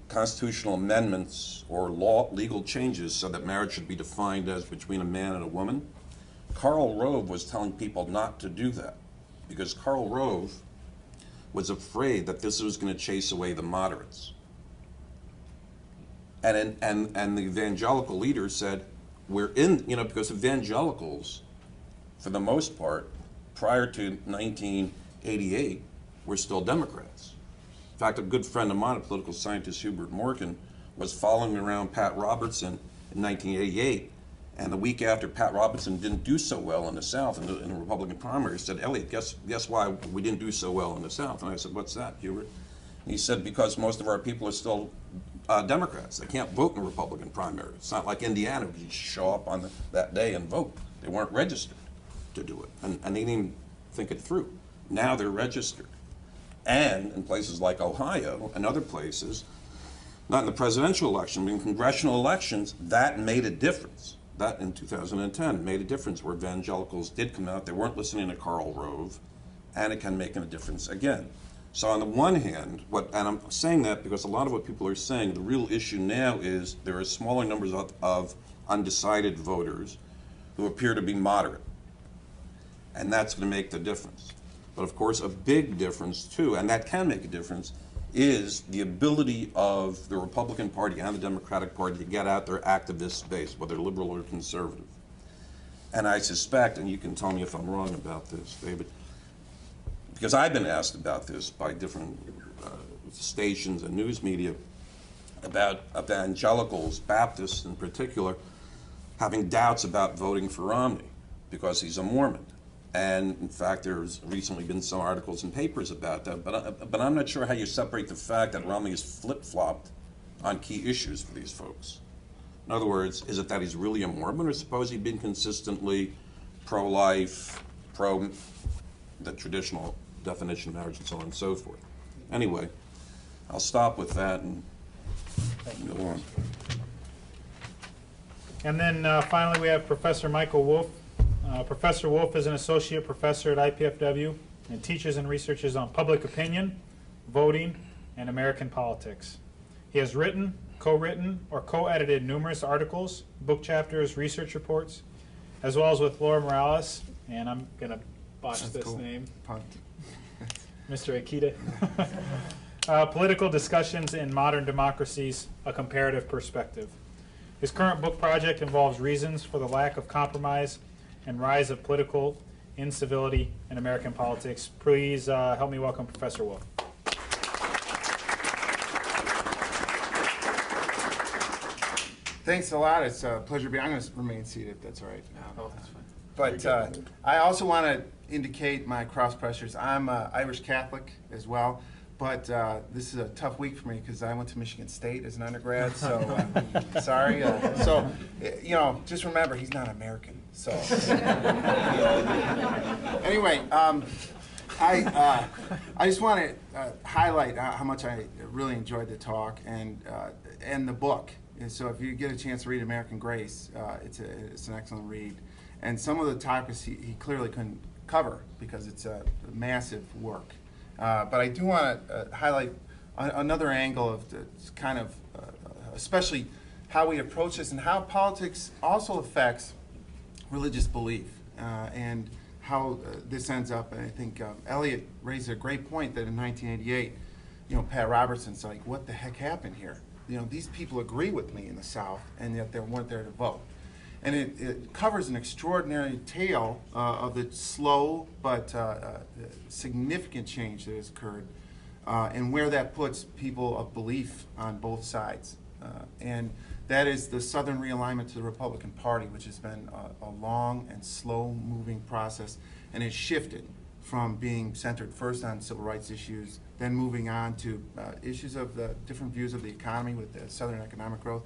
constitutional amendments or legal changes so that marriage should be defined as between a man and a woman, Karl Rove was telling people not to do that because Karl Rove was afraid that this was going to chase away the moderates. And the evangelical leaders said, we're in, because evangelicals, for the most part, prior to 1988, were still Democrats. In fact, a good friend of mine, a political scientist, Hubert Morgan, was following around Pat Robertson in 1988, and the week after Pat Robertson didn't do so well in the South in the Republican primary, he said, Elliot, guess why we didn't do so well in the South? And I said, what's that, Hubert? And he said, because most of our people are still Democrats. They can't vote in a Republican primary. It's not like Indiana, where you show up on that day and vote. They weren't registered to do it, and they didn't even think it through. Now they're registered. And in places like Ohio and other places, not in the presidential election, but in congressional elections, that made a difference. That in 2010 made a difference where evangelicals did come out. They weren't listening to Karl Rove, and it can make a difference again. So on the one hand, and I'm saying that because a lot of what people are saying, the real issue now is there are smaller numbers of undecided voters who appear to be moderate. And that's going to make the difference. But of course, a big difference too, and that can make a difference, is the ability of the Republican Party and the Democratic Party to get out their activist base, whether liberal or conservative. And I suspect, and you can tell me if I'm wrong about this, David, because I've been asked about this by different stations and news media about evangelicals, Baptists in particular, having doubts about voting for Romney because he's a Mormon. And in fact, there's recently been some articles in papers about that, but I'm not sure how you separate the fact that Romney is flip-flopped on key issues for these folks. In other words, is it that he's really a Mormon, or suppose he'd been consistently pro-life, pro the traditional definition of marriage and so on and so forth. Anyway, I'll stop with that and go on. And then finally we have Professor Michael Wolf. Professor Wolf is an associate professor at IPFW and teaches and researches on public opinion, voting, and American politics. He has written, co-written, or co-edited numerous articles, book chapters, research reports, as well as with Laura Morales, and I'm going to botch this name, Mr. Akita. Political Discussions in Modern Democracies, A Comparative Perspective. His current book project involves reasons for the lack of compromise and rise of political Incivility in American Politics. Please help me welcome Professor Wolf. Thanks a lot. It's a pleasure to be. I'm going to remain seated if that's all right. Oh, that's fine. But I also want to indicate my cross pressures. I'm Irish Catholic as well, but this is a tough week for me because I went to Michigan State as an undergrad. So sorry. So just remember he's not American. So anyway, I just want to highlight how much I really enjoyed the talk and the book. And so if you get a chance to read American Grace, it's an excellent read. And some of the topics he clearly couldn't cover because it's a massive work. But I do want to highlight another angle of the kind of, especially how we approach this and how politics also affects religious belief and how this ends up. And I think Elliot raised a great point that in 1988, Pat Robertson's like, what the heck happened here? These people agree with me in the South, and yet they weren't there to vote. And it covers an extraordinary tale of the slow but significant change that has occurred and where that puts people of belief on both sides. And that is the Southern realignment to the Republican Party, which has been a long and slow-moving process, and has shifted from being centered first on civil rights issues, then moving on to issues of the different views of the economy with the Southern economic growth,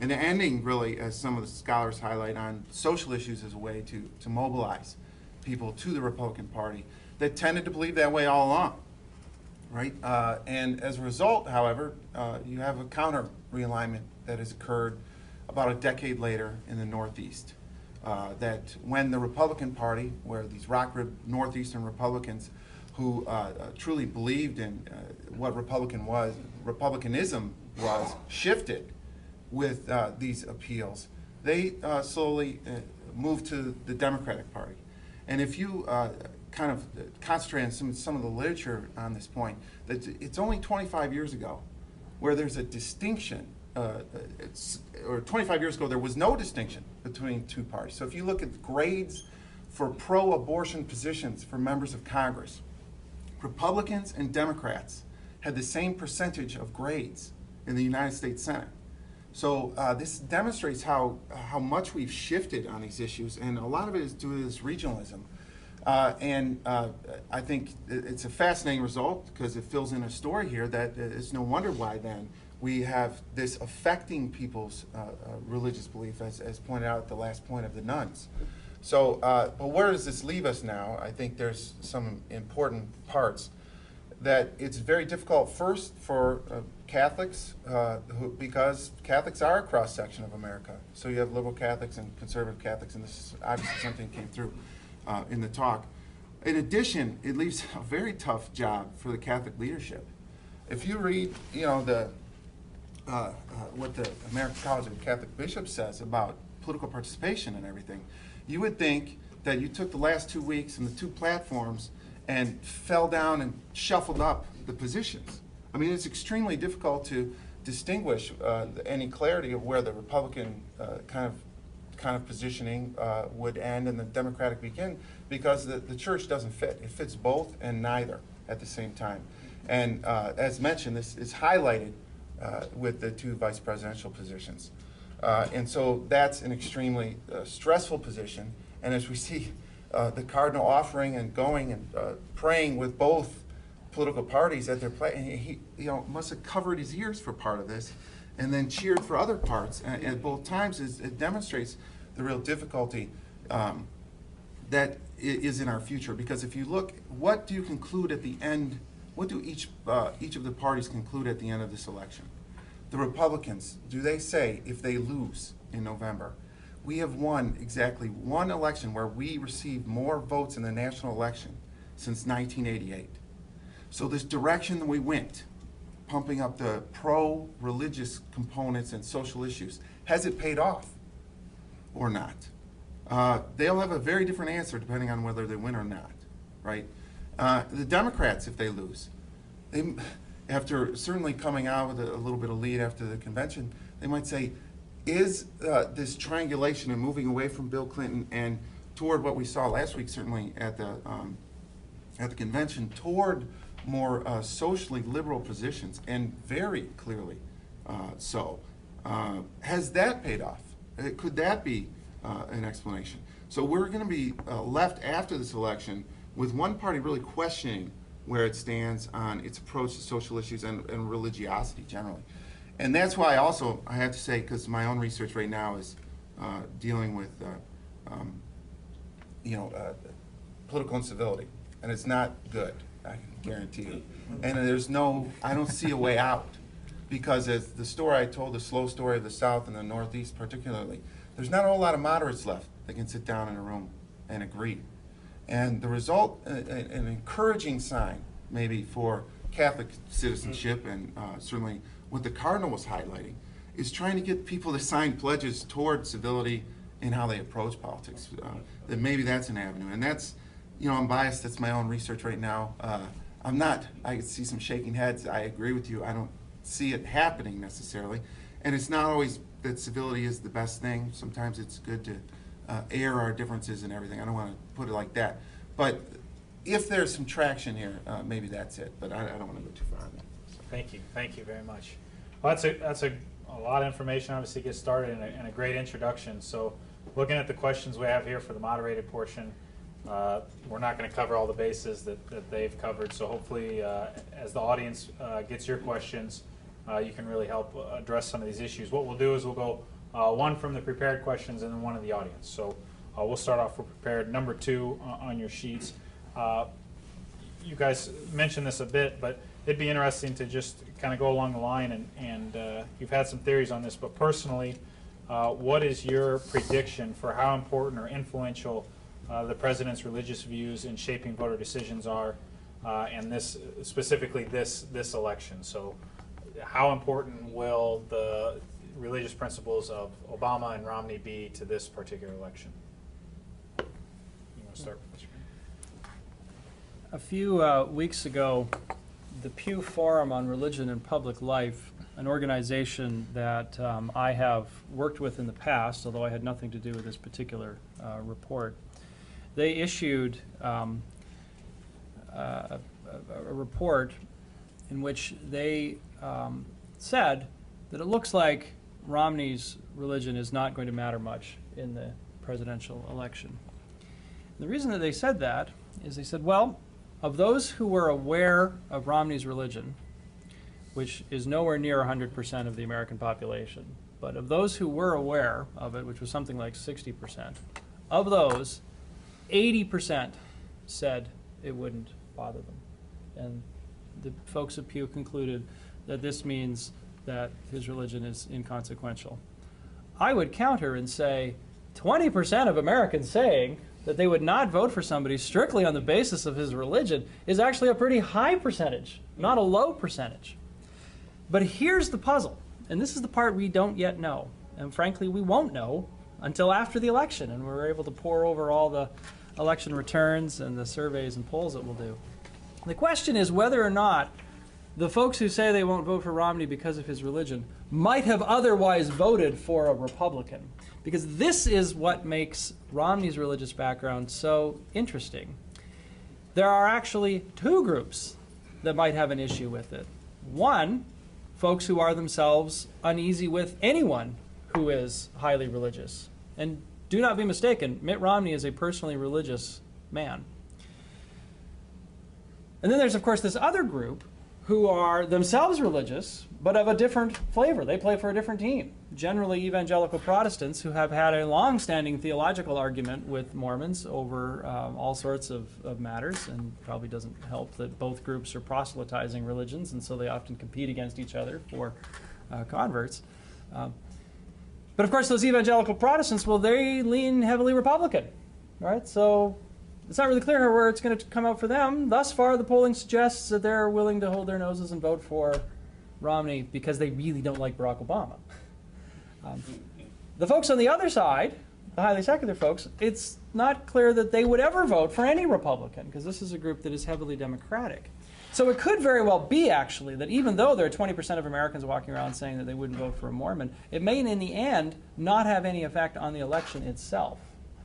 and ending really, as some of the scholars highlight, on social issues as a way to mobilize people to the Republican Party that tended to believe that way all along, right? And as a result, however, you have a counter realignment that has occurred about a decade later in the Northeast. That when the Republican Party, where these rock-ribbed Northeastern Republicans who truly believed in what republicanism was, shifted with these appeals, they slowly moved to the Democratic Party. And if you kind of concentrate on some of the literature on this point, that it's only 25 years ago where there's a distinction, or 25 years ago there was no distinction between two parties. So if you look at grades for pro-abortion positions for members of Congress, Republicans and Democrats had the same percentage of grades in the United States Senate. So this demonstrates how much we've shifted on these issues, and a lot of it is due to this regionalism. And I think it's a fascinating result because it fills in a story here that it's no wonder why then we have this affecting people's religious belief, as pointed out at the last point of the nuns. So, but where does this leave us now? I think there's some important parts. That it's very difficult first for Catholics, because Catholics are a cross-section of America. So you have liberal Catholics and conservative Catholics, and this is obviously something that came through in the talk. In addition, it leaves a very tough job for the Catholic leadership. If you read, what the American College of Catholic Bishops says about political participation and everything, you would think that you took the last 2 weeks and the two platforms and fell down and shuffled up the positions. I mean, it's extremely difficult to distinguish any clarity of where the Republican kind of positioning would end and the Democratic begin, because the church doesn't fit. It fits both and neither at the same time. And as mentioned, this is highlighted with the two vice presidential positions. And so that's an extremely stressful position. And as we see the cardinal offering and going and praying with both political parties at their play, and he must have covered his ears for part of this and then cheered for other parts at both times. It demonstrates the real difficulty that is in our future. Because if you look, what do you conclude at the end? What do each of the parties conclude at the end of this election? The Republicans, do they say, if they lose in November, we have won exactly one election where we received more votes in the national election since 1988. So this direction that we went, pumping up the pro-religious components and social issues, has it paid off or not? They'll have a very different answer depending on whether they win or not, right? The Democrats, if they lose, after certainly coming out with a little bit of lead after the convention, they might say, is this triangulation and moving away from Bill Clinton and toward what we saw last week, certainly at the convention, toward more socially liberal positions, and very clearly so. Has that paid off? Could that be an explanation? So we're going to be left after this election with one party really questioning where it stands on its approach to social issues and religiosity generally. And that's why also I have to say, because my own research right now is dealing with political incivility, and it's not good, I can guarantee you. And I don't see a way out, because as the story I told, the slow story of the South and the Northeast particularly, there's not a whole lot of moderates left that can sit down in a room and agree. And the result, an encouraging sign maybe for Catholic citizenship, and certainly what the Cardinal was highlighting, is trying to get people to sign pledges toward civility in how they approach politics. That maybe that's an avenue. And that's, I'm biased, that's my own research right now. I see some shaking heads. I agree with you. I don't see it happening necessarily. And it's not always that civility is the best thing. Sometimes it's good to air our differences and everything. I don't want to put it like that. But if there's some traction here, maybe that's it. But I don't want to go too far on that. So. Thank you very much. Well, that's a lot of information, obviously, to get started, and a great introduction. So looking at the questions we have here for the moderated portion, we're not going to cover all the bases that they've covered. So hopefully, as the audience gets your questions, you can really help address some of these issues. What we'll do is we'll go one from the prepared questions and then one of the audience. So we'll start off with prepared. Number 2 on your sheets. You guys mentioned this a bit, but it'd be interesting to just kind of go along the line, and you've had some theories on this, but personally, what is your prediction for how important or influential the president's religious views in shaping voter decisions are, and this specifically this election? So how important will the religious principles of Obama and Romney be to this particular election? You want to start with this? A few weeks ago, the Pew Forum on Religion and Public Life, an organization that I have worked with in the past, although I had nothing to do with this particular report, they issued a report in which they said that it looks like Romney's religion is not going to matter much in the presidential election. And the reason that they said that is they said, well, of those who were aware of Romney's religion, which is nowhere near 100% of the American population, but of those who were aware of it, which was something like 60%, of those, 80% said it wouldn't bother them. And the folks at Pew concluded that this means that his religion is inconsequential. I would counter and say 20% of Americans saying that they would not vote for somebody strictly on the basis of his religion is actually a pretty high percentage, not a low percentage. But here's the puzzle, and this is the part we don't yet know, and frankly we won't know until after the election, and we're able to pore over all the election returns and the surveys and polls that we'll do. The question is whether or not the folks who say they won't vote for Romney because of his religion might have otherwise voted for a Republican. Because this is what makes Romney's religious background so interesting. There are actually 2 groups that might have an issue with it. One, folks who are themselves uneasy with anyone who is highly religious. And do not be mistaken, Mitt Romney is a personally religious man. And then there's, of course, this other group who are themselves religious, but of a different flavor. They play for a different team. Generally evangelical Protestants who have had a long-standing theological argument with Mormons over all sorts of matters, and probably doesn't help that both groups are proselytizing religions, and so they often compete against each other for converts. But of course, those evangelical Protestants, well, they lean heavily Republican, right? So it's not really clear where it's going to come out for them. Thus far, the polling suggests that they're willing to hold their noses and vote for Romney because they really don't like Barack Obama. The folks on the other side, the highly secular folks, it's not clear that they would ever vote for any Republican, because this is a group that is heavily Democratic. So it could very well be, actually, that even though there are 20% of Americans walking around saying that they wouldn't vote for a Mormon, it may in the end not have any effect on the election itself.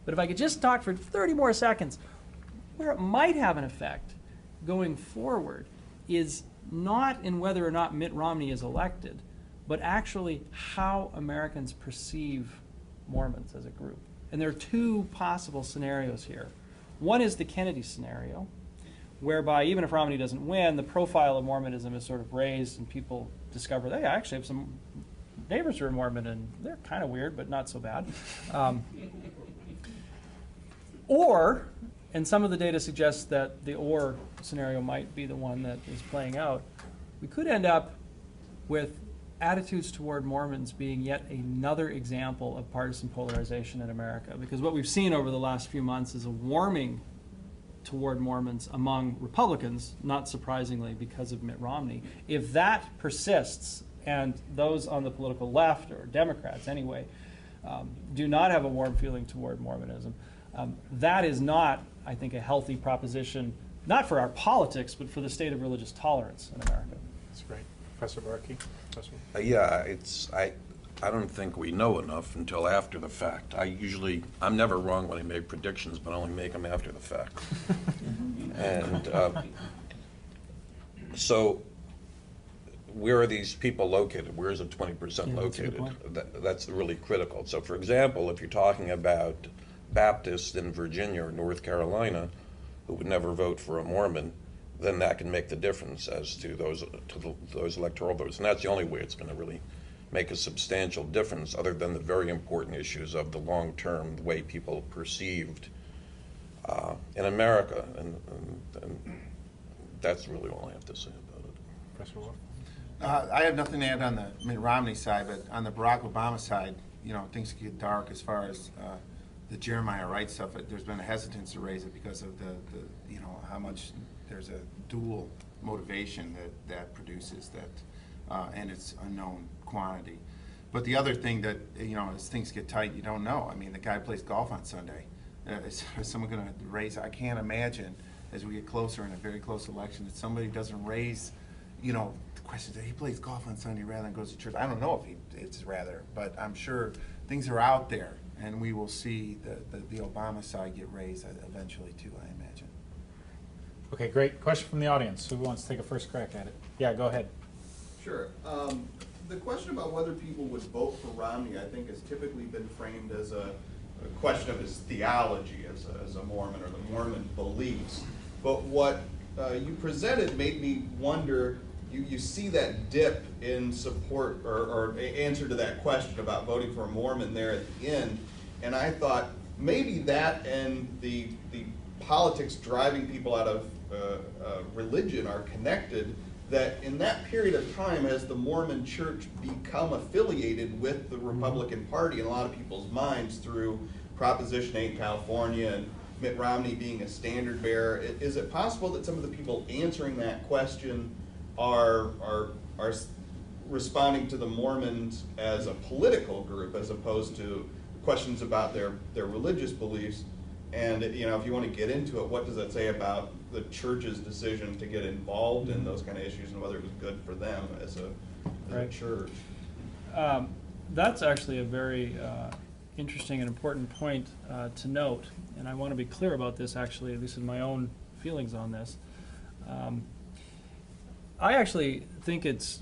But if I could just talk for 30 more seconds, where it might have an effect going forward is not in whether or not Mitt Romney is elected, but actually how Americans perceive Mormons as a group. And there are two possible scenarios here. One is the Kennedy scenario, whereby even if Romney doesn't win, the profile of Mormonism is sort of raised and people discover they actually have some neighbors who are Mormon and they're kind of weird, but not so bad. Or, and some of the data suggests that the or scenario might be the one that is playing out, we could end up with attitudes toward Mormons being yet another example of partisan polarization in America. Because what we've seen over the last few months is a warming toward Mormons among Republicans, not surprisingly because of Mitt Romney. If that persists, and those on the political left, or Democrats anyway, do not have a warm feeling toward Mormonism, that is not, I think, a healthy proposition, not for our politics, but for the state of religious tolerance in America. That's great. Professor Barkey? Professor? I don't think we know enough until after the fact. I'm never wrong when I make predictions, but I only make them after the fact. And so where are these people located? Where is the 20% located? That's really critical. So for example, if you're talking about Baptists in Virginia or North Carolina who would never vote for a Mormon, then that can make the difference as to those electoral votes. And that's the only way it's going to really make a substantial difference, other than the very important issues of the long term, the way people perceived in America. And that's really all I have to say about it. Professor Wolf? I have nothing to add on the Mitt Romney side, but on the Barack Obama side, things get dark as far as the Jeremiah Wright stuff. There's been a hesitance to raise it because of the how much there's a dual motivation that produces that, and it's unknown quantity. But the other thing that, as things get tight, you don't know. I mean, the guy plays golf on Sunday. Is someone going to raise? I can't imagine, as we get closer in a very close election, that somebody doesn't raise, the question that he plays golf on Sunday rather than goes to church. I don't know if it's rather, but I'm sure things are out there, and we will see the Obama side get raised eventually too, I imagine. Okay, great. Question from the audience. Who wants to take a first crack at it? Yeah, go ahead. Sure. The question about whether people would vote for Romney, I think, has typically been framed as a question of his theology as a Mormon, or the Mormon beliefs. But what you presented made me wonder, you see that dip in support or answer to that question about voting for a Mormon there at the end, and I thought maybe that and the politics driving people out of religion are connected, that in that period of time, as the Mormon Church become affiliated with the Republican Party in a lot of people's minds through Proposition 8 in California and Mitt Romney being a standard bearer, is it possible that some of the people answering that question are responding to the Mormons as a political group as opposed to questions about their religious beliefs? And if you want to get into it, what does that say about the church's decision to get involved in those kind of issues and whether it was good for them as a church? That's actually a very interesting and important point to note, and I want to be clear about this, actually, at least in my own feelings on this. I actually think it's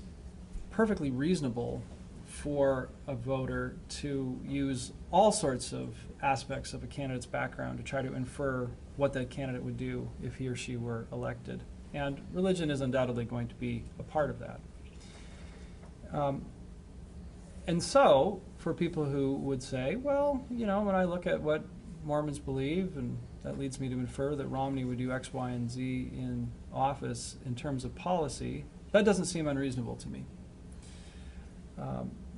perfectly reasonable for a voter to use all sorts of aspects of a candidate's background to try to infer what that candidate would do if he or she were elected. And religion is undoubtedly going to be a part of that. And so, for people who would say, well, when I look at what Mormons believe, and that leads me to infer that Romney would do X, Y, and Z in office in terms of policy, that doesn't seem unreasonable to me.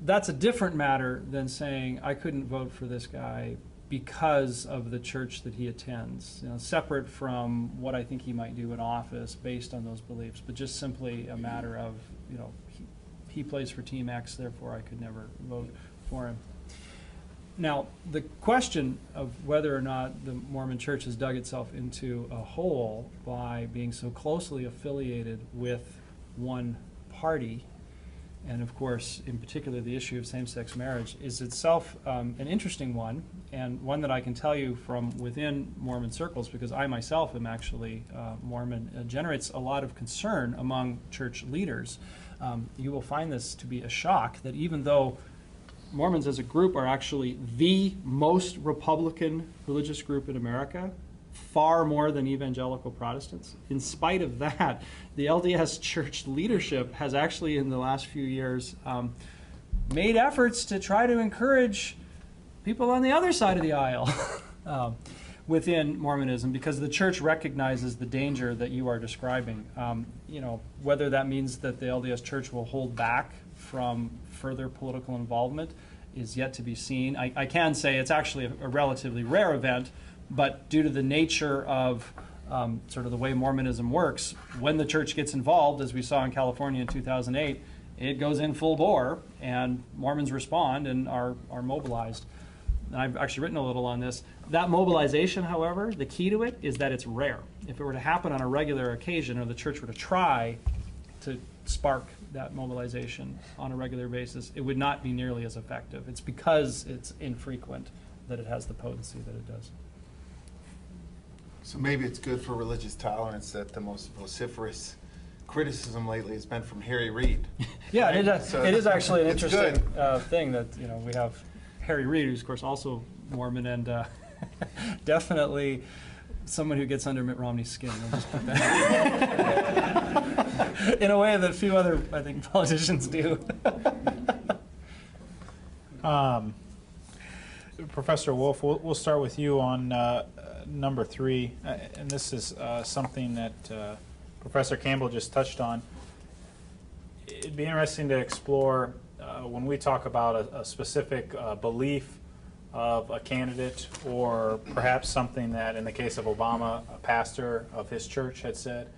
That's a different matter than saying I couldn't vote for this guy because of the church that he attends, separate from what I think he might do in office based on those beliefs, but just simply a matter of, he plays for Team X, therefore I could never vote for him. Now, the question of whether or not the Mormon Church has dug itself into a hole by being so closely affiliated with one party and of course, in particular, the issue of same-sex marriage, is itself an interesting one, and one that I can tell you from within Mormon circles, because I myself am actually Mormon, generates a lot of concern among church leaders. You will find this to be a shock that even though Mormons as a group are actually the most Republican religious group in America, far more than evangelical Protestants. In spite of that, the LDS church leadership has actually in the last few years made efforts to try to encourage people on the other side of the aisle within Mormonism, because the church recognizes the danger that you are describing. Whether that means that the LDS church will hold back from further political involvement is yet to be seen. I can say it's actually a relatively rare event, but due to the nature of sort of the way Mormonism works, when the church gets involved, as we saw in California in 2008, it goes in full bore, and Mormons respond and are mobilized. And I've actually written a little on this. That mobilization, however, the key to it is that it's rare. If it were to happen on a regular occasion, or the church were to try to spark that mobilization on a regular basis, it would not be nearly as effective. It's because it's infrequent that it has the potency that it does. So maybe it's good for religious tolerance that the most vociferous criticism lately has been from Harry Reid. Yeah, Right? it is actually an it's interesting good. thing that we have Harry Reid, who's of course also Mormon, and definitely someone who gets under Mitt Romney's skin. I'll just put that in a way that few other, I think, politicians do. Professor Wolf, we'll start with you on number 3, and this is something that Professor Campbell just touched on. It'd be interesting to explore when we talk about a specific belief of a candidate, or perhaps something that, in the case of Obama, a pastor of his church had said.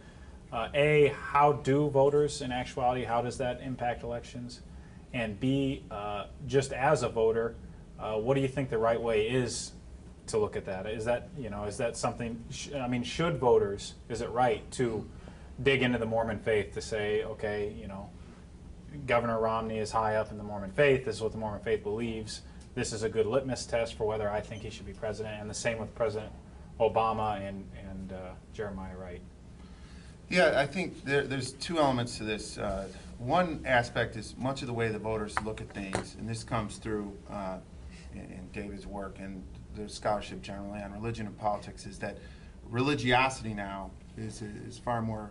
A, how do voters, in actuality, how does that impact elections? And B, just as a voter, what do you think the right way is to look at that? Is that something, should voters, is it right to dig into the Mormon faith to say, okay, Governor Romney is high up in the Mormon faith, this is what the Mormon faith believes, this is a good litmus test for whether I think he should be president, and the same with President Obama and Jeremiah Wright? Yeah, I think there's two elements to this. One aspect is much of the way the voters look at things, and this comes through in David's work and the scholarship generally on religion and politics, is that religiosity now is far more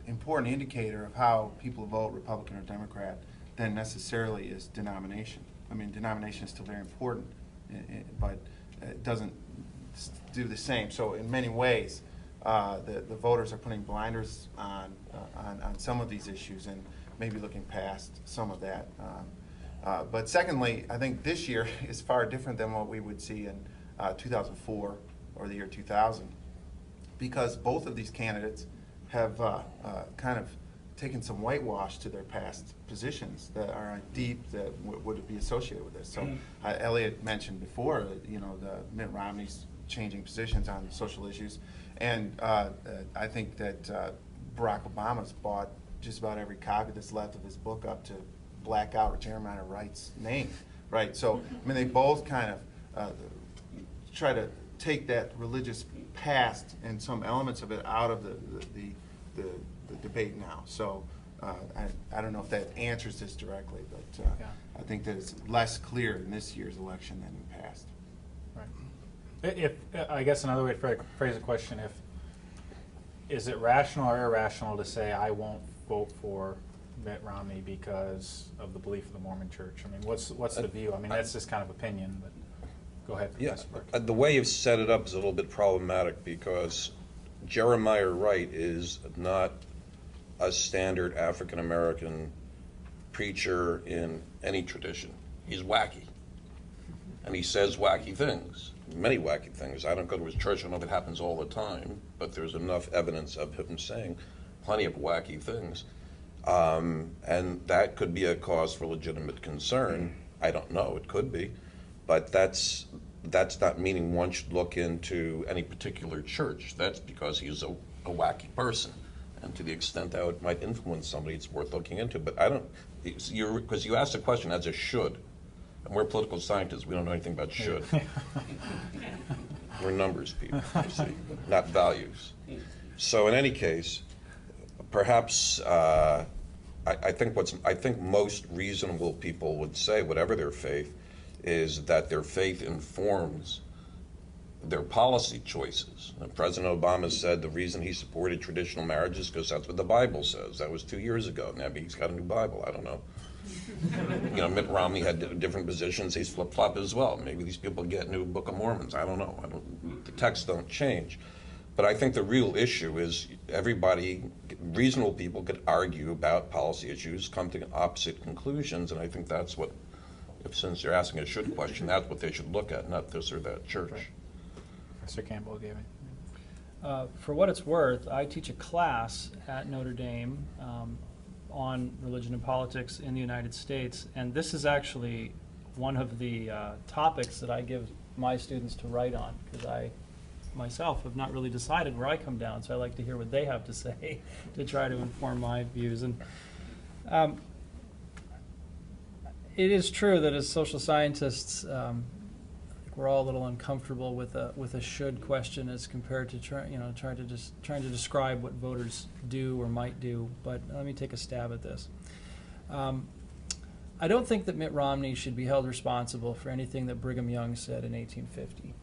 important indicator of how people vote, Republican or Democrat, than necessarily is denomination. I mean, denomination is still very important, but it doesn't do the same. So in many ways, the voters are putting blinders on some of these issues and maybe looking past some of that. But secondly, I think this year is far different than what we would see in 2004 or the year 2000, because both of these candidates have kind of taken some whitewash to their past positions that are deep, that would be associated with this. So Elliot mentioned before, the Mitt Romney's changing positions on social issues, and I think that Barack Obama's bought just about every copy that's left of his book up to black out Jeremiah Wright's name, right? So they both kind of try to take that religious past and some elements of it out of the debate now. So I don't know if that answers this directly, but I think that it's less clear in this year's election than in the past. Right. If I guess another way to phrase the question, is it rational or irrational to say I won't vote for Mitt Romney because of the belief of the Mormon Church? I mean, what's the view? I mean, that's just kind of opinion, but go ahead, Professor Burke. The way you've set it up is a little bit problematic, because Jeremiah Wright is not a standard African-American preacher in any tradition. He's wacky. And he says wacky things, many wacky things. I don't go to his church, I don't know if it happens all the time, but there's enough evidence of him saying plenty of wacky things. And that could be a cause for legitimate concern. I don't know, it could be. But that's not meaning one should look into any particular church. That's because he's a wacky person. And to the extent that it might influence somebody, it's worth looking into. But I don't, because you asked the question as a should. And we're political scientists, we don't know anything about should. We're numbers people, you see, not values. So in any case, perhaps I think most reasonable people would say, whatever their faith, is that their faith informs their policy choices. And President Obama said the reason he supported traditional marriage is because that's what the Bible says. That was 2 years ago. Maybe he's got a new Bible. I don't know. You know, Mitt Romney had different positions. He's flip-flop as well. Maybe these people get new Book of Mormons. I don't know. The texts don't change. But I think the real issue is everybody, reasonable people, could argue about policy issues, come to opposite conclusions, and I think that's what, since you're asking a should question, that's what they should look at, not this or that church. Right. Professor Campbell gave it. For what it's worth, I teach a class at Notre Dame on religion and politics in the United States, and this is actually one of the topics that I give my students to write on, because I myself have not really decided where I come down, so I like to hear what they have to say to try to inform my views. And it is true that as social scientists, we're all a little uncomfortable with a should question as compared to trying to describe what voters do or might do. But let me take a stab at this. I don't think that Mitt Romney should be held responsible for anything that Brigham Young said in 1850.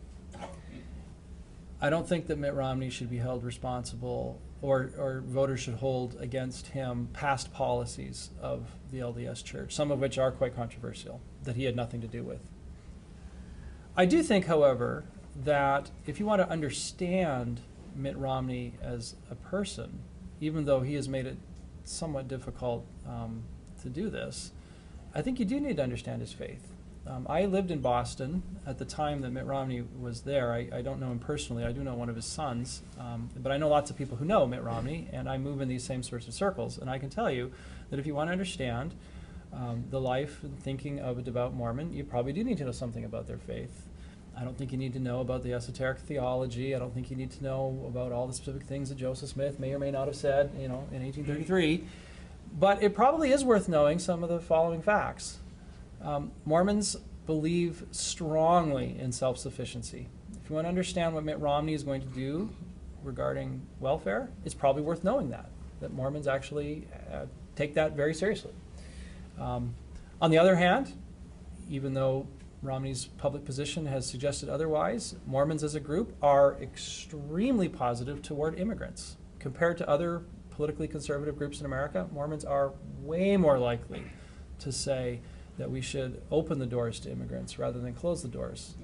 I don't think that Mitt Romney should be held responsible, or voters should hold against him past policies of the LDS Church, some of which are quite controversial, that he had nothing to do with. I do think, however, that if you want to understand Mitt Romney as a person, even though he has made it somewhat difficult to do this, I think you do need to understand his faith. I lived in Boston at the time that Mitt Romney was there. I don't know him personally. I do know one of his sons, but I know lots of people who know Mitt Romney, and I move in these same sorts of circles. And I can tell you that if you want to understand the life and thinking of a devout Mormon, you probably do need to know something about their faith. I don't think you need to know about the esoteric theology. I don't think you need to know about all the specific things that Joseph Smith may or may not have said, in 1833. But it probably is worth knowing some of the following facts. Mormons believe strongly in self-sufficiency. If you want to understand what Mitt Romney is going to do regarding welfare, it's probably worth knowing that Mormons actually take that very seriously. On the other hand, even though Romney's public position has suggested otherwise, Mormons as a group are extremely positive toward immigrants. Compared to other politically conservative groups in America, Mormons are way more likely to say that we should open the doors to immigrants rather than close the doors.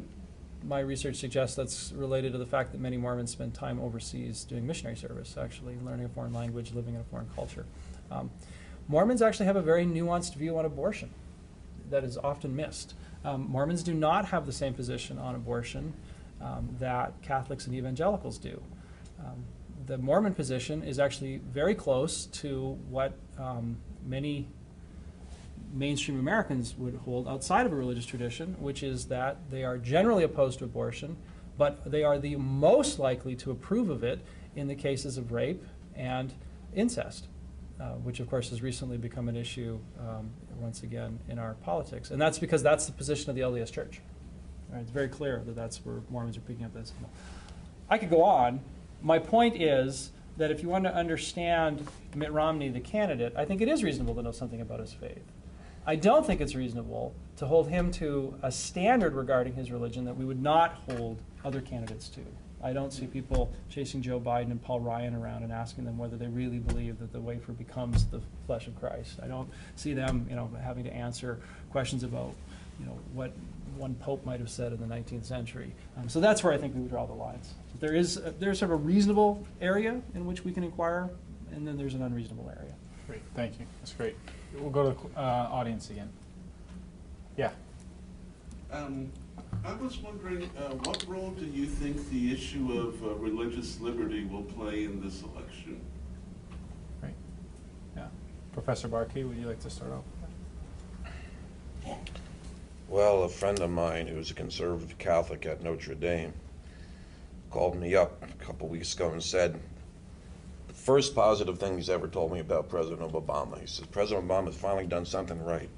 My research suggests that's related to the fact that many Mormons spend time overseas doing missionary service, actually learning a foreign language, living in a foreign culture. Mormons actually have a very nuanced view on abortion that is often missed. Mormons do not have the same position on abortion that Catholics and evangelicals do. The Mormon position is actually very close to what many mainstream Americans would hold outside of a religious tradition, which is that they are generally opposed to abortion, but they are the most likely to approve of it in the cases of rape and incest, which of course has recently become an issue once again in our politics. And that's because that's the position of the LDS Church. Right, it's very clear that that's where Mormons are picking up that signal. I could go on. My point is that if you want to understand Mitt Romney, the candidate, I think it is reasonable to know something about his faith. I don't think it's reasonable to hold him to a standard regarding his religion that we would not hold other candidates to. I don't see people chasing Joe Biden and Paul Ryan around and asking them whether they really believe that the wafer becomes the flesh of Christ. I don't see them, having to answer questions about, what one pope might have said in the 19th century. So that's where I think we would draw the lines. There's sort of a reasonable area in which we can inquire, and then there's an unreasonable area. Great, thank you. That's great. We'll go to the audience again. Yeah. I was wondering, what role do you think the issue of religious liberty will play in this election? Right. Yeah. Professor Barkey, would you like to start off? Well, a friend of mine who's a conservative Catholic at Notre Dame called me up a couple weeks ago and said, first positive thing he's ever told me about President Obama. He says, President Obama's finally done something right.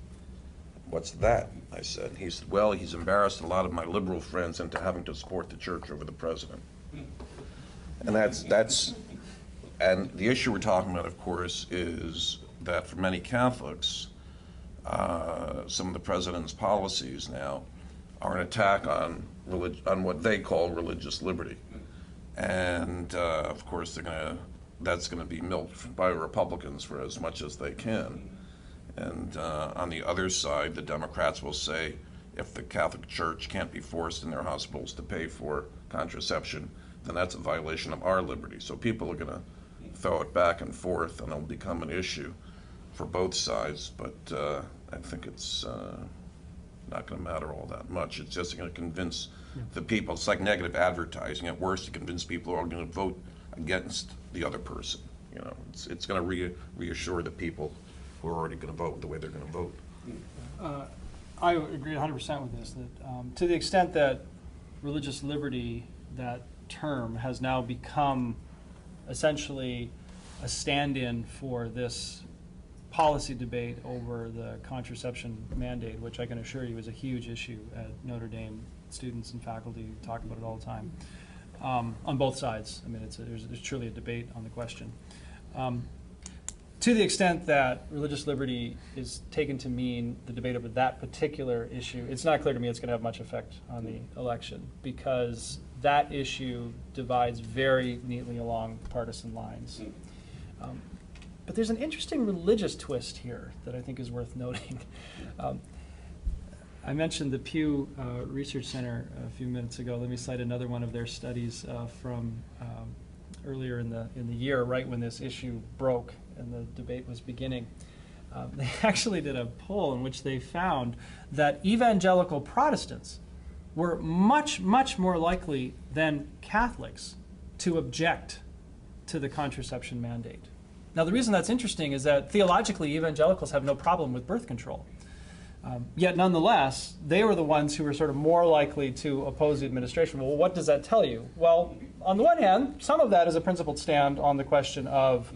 What's that? I said. He said, well, he's embarrassed a lot of my liberal friends into having to support the church over the president. And and the issue we're talking about, of course, is that for many Catholics, some of the president's policies now are an attack on what they call religious liberty. And of course, that's going to be milked by Republicans for as much as they can. And on the other side, the Democrats will say, if the Catholic Church can't be forced in their hospitals to pay for contraception, then that's a violation of our liberty. So people are going to throw it back and forth, and it'll become an issue for both sides. But I think it's not going to matter all that much. It's just going to convince the people. It's like negative advertising. At worst, to convince people who are going to vote against the other person. You know, it's going to reassure the people who are already going to vote the way they're going to vote. I agree 100% with this. That to the extent that religious liberty, that term, has now become essentially a stand-in for this policy debate over the contraception mandate, which I can assure you is a huge issue at Notre Dame. Students and faculty talk about it all the time, on both sides. I mean, there's truly a debate on the question. To the extent that religious liberty is taken to mean the debate over that particular issue, it's not clear to me it's going to have much effect on the election, because that issue divides very neatly along partisan lines. But there's an interesting religious twist here that I think is worth noting. I mentioned the Pew Research Center a few minutes ago. Let me cite another one of their studies from earlier in the year, right when this issue broke and the debate was beginning. They actually did a poll in which they found that evangelical Protestants were much, much more likely than Catholics to object to the contraception mandate. Now, the reason that's interesting is that theologically, evangelicals have no problem with birth control. Yet, nonetheless, they were the ones who were sort of more likely to oppose the administration. Well, what does that tell you? Well, on the one hand, some of that is a principled stand on the question of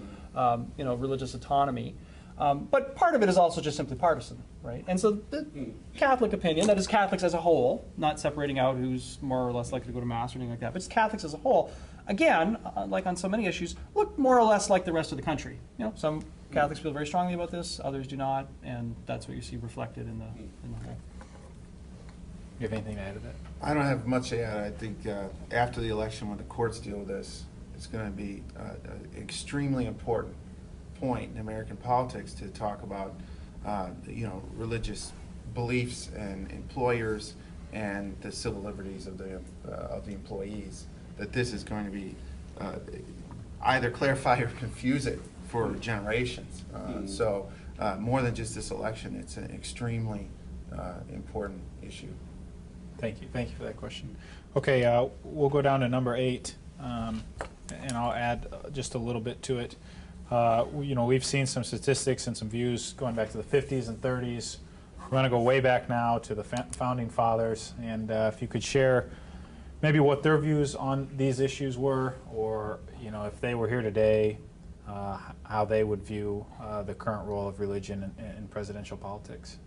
religious autonomy. But part of it is also just simply partisan, right? And so the Catholic opinion, that is Catholics as a whole, not separating out who's more or less likely to go to Mass or anything like that, but it's Catholics as a whole, again, like on so many issues, look more or less like the rest of the country. You know, some Catholics feel very strongly about this, others do not, and that's what you see reflected in the whole. You have anything to add to that? I don't have much to add. I think after the election, when the courts deal with this, it's going to be an extremely important point in American politics to talk about, religious beliefs and employers and the civil liberties of the employees. That this is going to be either clarify or confuse it for generations. So more than just this election, it's an extremely important issue. Thank you. Thank you for that question. Okay, we'll go down to number 8, and I'll add just a little bit to it. We've seen some statistics and some views going back to the 50s and 30s. We're going to go way back now to the founding fathers, and if you could share maybe what their views on these issues were, or if they were here today, how they would view the current role of religion in presidential politics.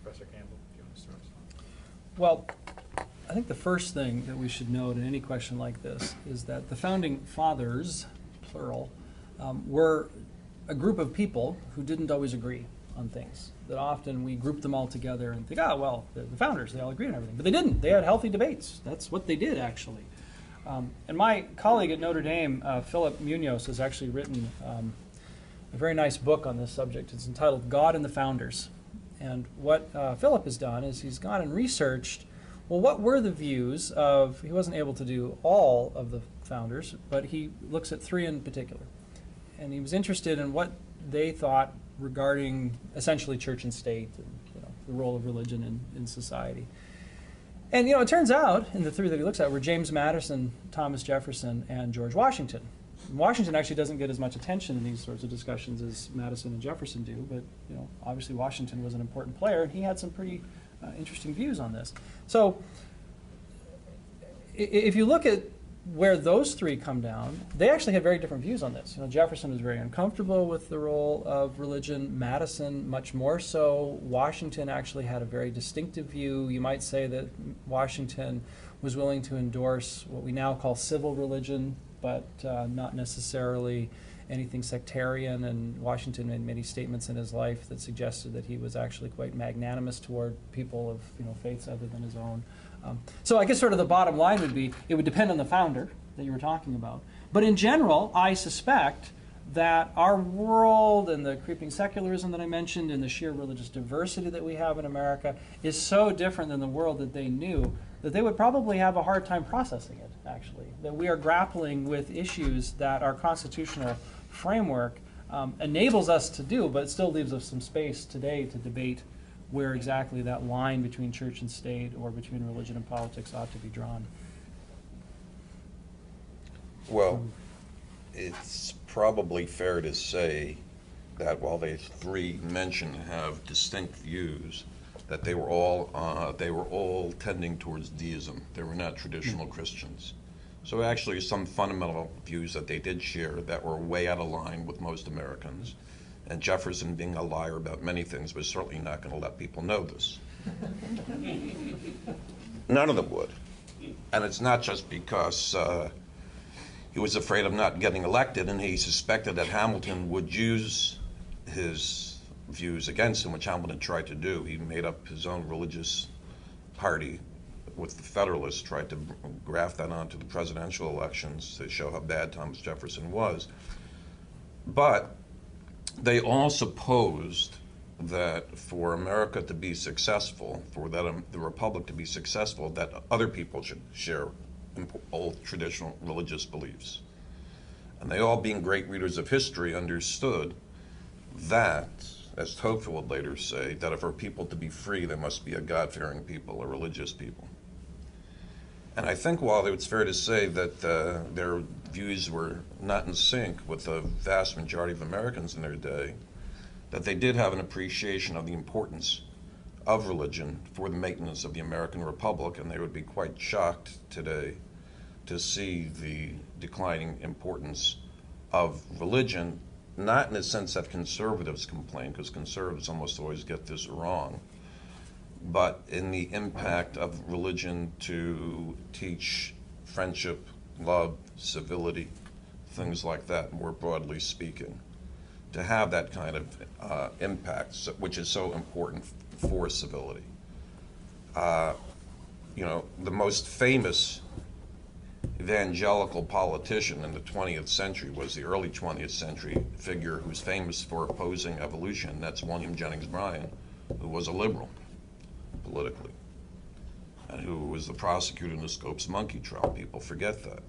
Professor Campbell, if you want to start us off. Well, I think the first thing that we should note in any question like this is that the founding fathers, plural, were a group of people who didn't always agree on things. That often we group them all together and think, the founders, they all agreed on everything. But they didn't. They had healthy debates. That's what they did, actually. And my colleague at Notre Dame, Philip Munoz, has actually written a very nice book on this subject. It's entitled God and the Founders. And what Philip has done is he's gone and researched, well, what were the views of, he wasn't able to do all of the founders, but he looks at 3 in particular. And he was interested in what they thought regarding essentially church and state and the role of religion in society. And it turns out, in the 3 that he looks at, were James Madison, Thomas Jefferson, and George Washington. Washington actually doesn't get as much attention in these sorts of discussions as Madison and Jefferson do, but obviously Washington was an important player, and he had some pretty interesting views on this. So if you look at where those three come down, they actually had very different views on this. You know, Jefferson was very uncomfortable with the role of religion. Madison, much more so. Washington actually had a very distinctive view. You might say that Washington was willing to endorse what we now call civil religion, but not necessarily anything sectarian. And Washington made many statements in his life that suggested that he was actually quite magnanimous toward people of, you know, faiths other than his own. So I guess sort of the bottom line would be, it would depend on the founder that you were talking about. But in general, I suspect that our world and the creeping secularism that I mentioned and the sheer religious diversity that we have in America is so different than the world that they knew that they would probably have a hard time processing it, actually. That we are grappling with issues that our constitutional framework enables us to do, but it still leaves us some space today to debate where exactly that line between church and state or between religion and politics ought to be drawn. Well, it's probably fair to say that while the three mentioned have distinct views, that they were all tending towards deism. They were not traditional Christians. So actually some fundamental views that they did share that were way out of line with most Americans. And Jefferson, being a liar about many things, was certainly not going to let people know this. None of them would. And it's not just because he was afraid of not getting elected, and he suspected that Hamilton would use his views against him, which Hamilton tried to do. He made up his own religious party with the Federalists, tried to graft that onto the presidential elections to show how bad Thomas Jefferson was. But they all supposed that for America to be successful, for that the Republic to be successful, that other people should share old traditional religious beliefs. And they all, being great readers of history, understood that, as Tocqueville would later say, that if for people to be free, they must be a God-fearing people, a religious people. And I think while it's fair to say that their views were not in sync with the vast majority of Americans in their day, that they did have an appreciation of the importance of religion for the maintenance of the American Republic, and they would be quite shocked today to see the declining importance of religion, not in the sense that conservatives complain, because conservatives almost always get this wrong, but in the impact of religion to teach friendship, love, civility, things like that, more broadly speaking. To have that kind of impact, which is so important for civility. You know, the most famous evangelical politician in the 20th century was the early 20th century figure who's famous for opposing evolution. That's William Jennings Bryan, who was a liberal politically, and who was the prosecutor in the Scopes monkey trial. People forget that.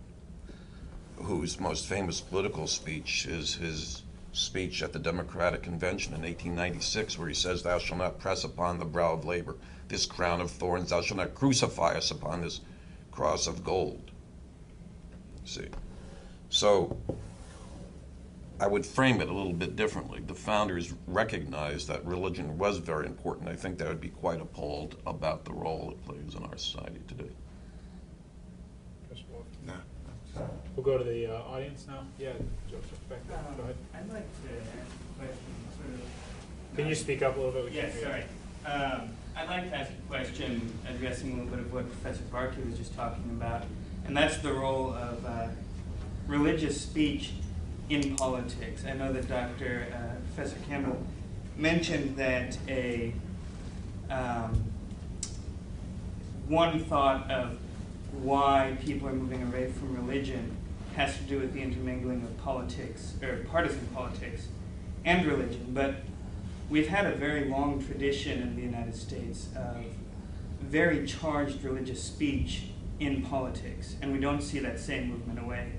Whose most famous political speech is his speech at the Democratic Convention in 1896, where he says, "Thou shalt not press upon the brow of labor this crown of thorns, thou shalt not crucify us upon this cross of gold." See, so I would frame it a little bit differently. The founders recognized that religion was very important. I think they would be quite appalled about the role it plays in our society today. No. We'll go to the audience now. Yeah, Joseph, back there. Go ahead. I'd like to ask a question, sort of. Can you speak up a little bit? Yes, sorry. I'd like to ask a question addressing a little bit of what Professor Barkley was just talking about, and that's the role of religious speech in politics. I know that Professor Campbell mentioned that one thought of why people are moving away from religion has to do with the intermingling of politics, or partisan politics, and religion. But we've had a very long tradition in the United States of very charged religious speech in politics, and we don't see that same movement away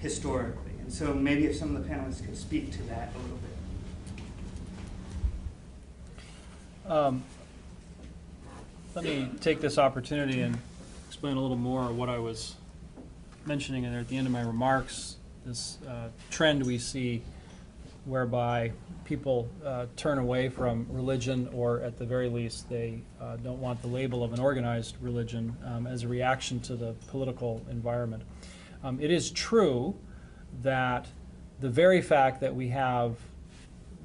historically. And so maybe if some of the panelists could speak to that a little bit. Let me take this opportunity and explain a little more what I was mentioning there at the end of my remarks, this trend we see whereby people turn away from religion, or at the very least they don't want the label of an organized religion as a reaction to the political environment. It is true that the very fact that we have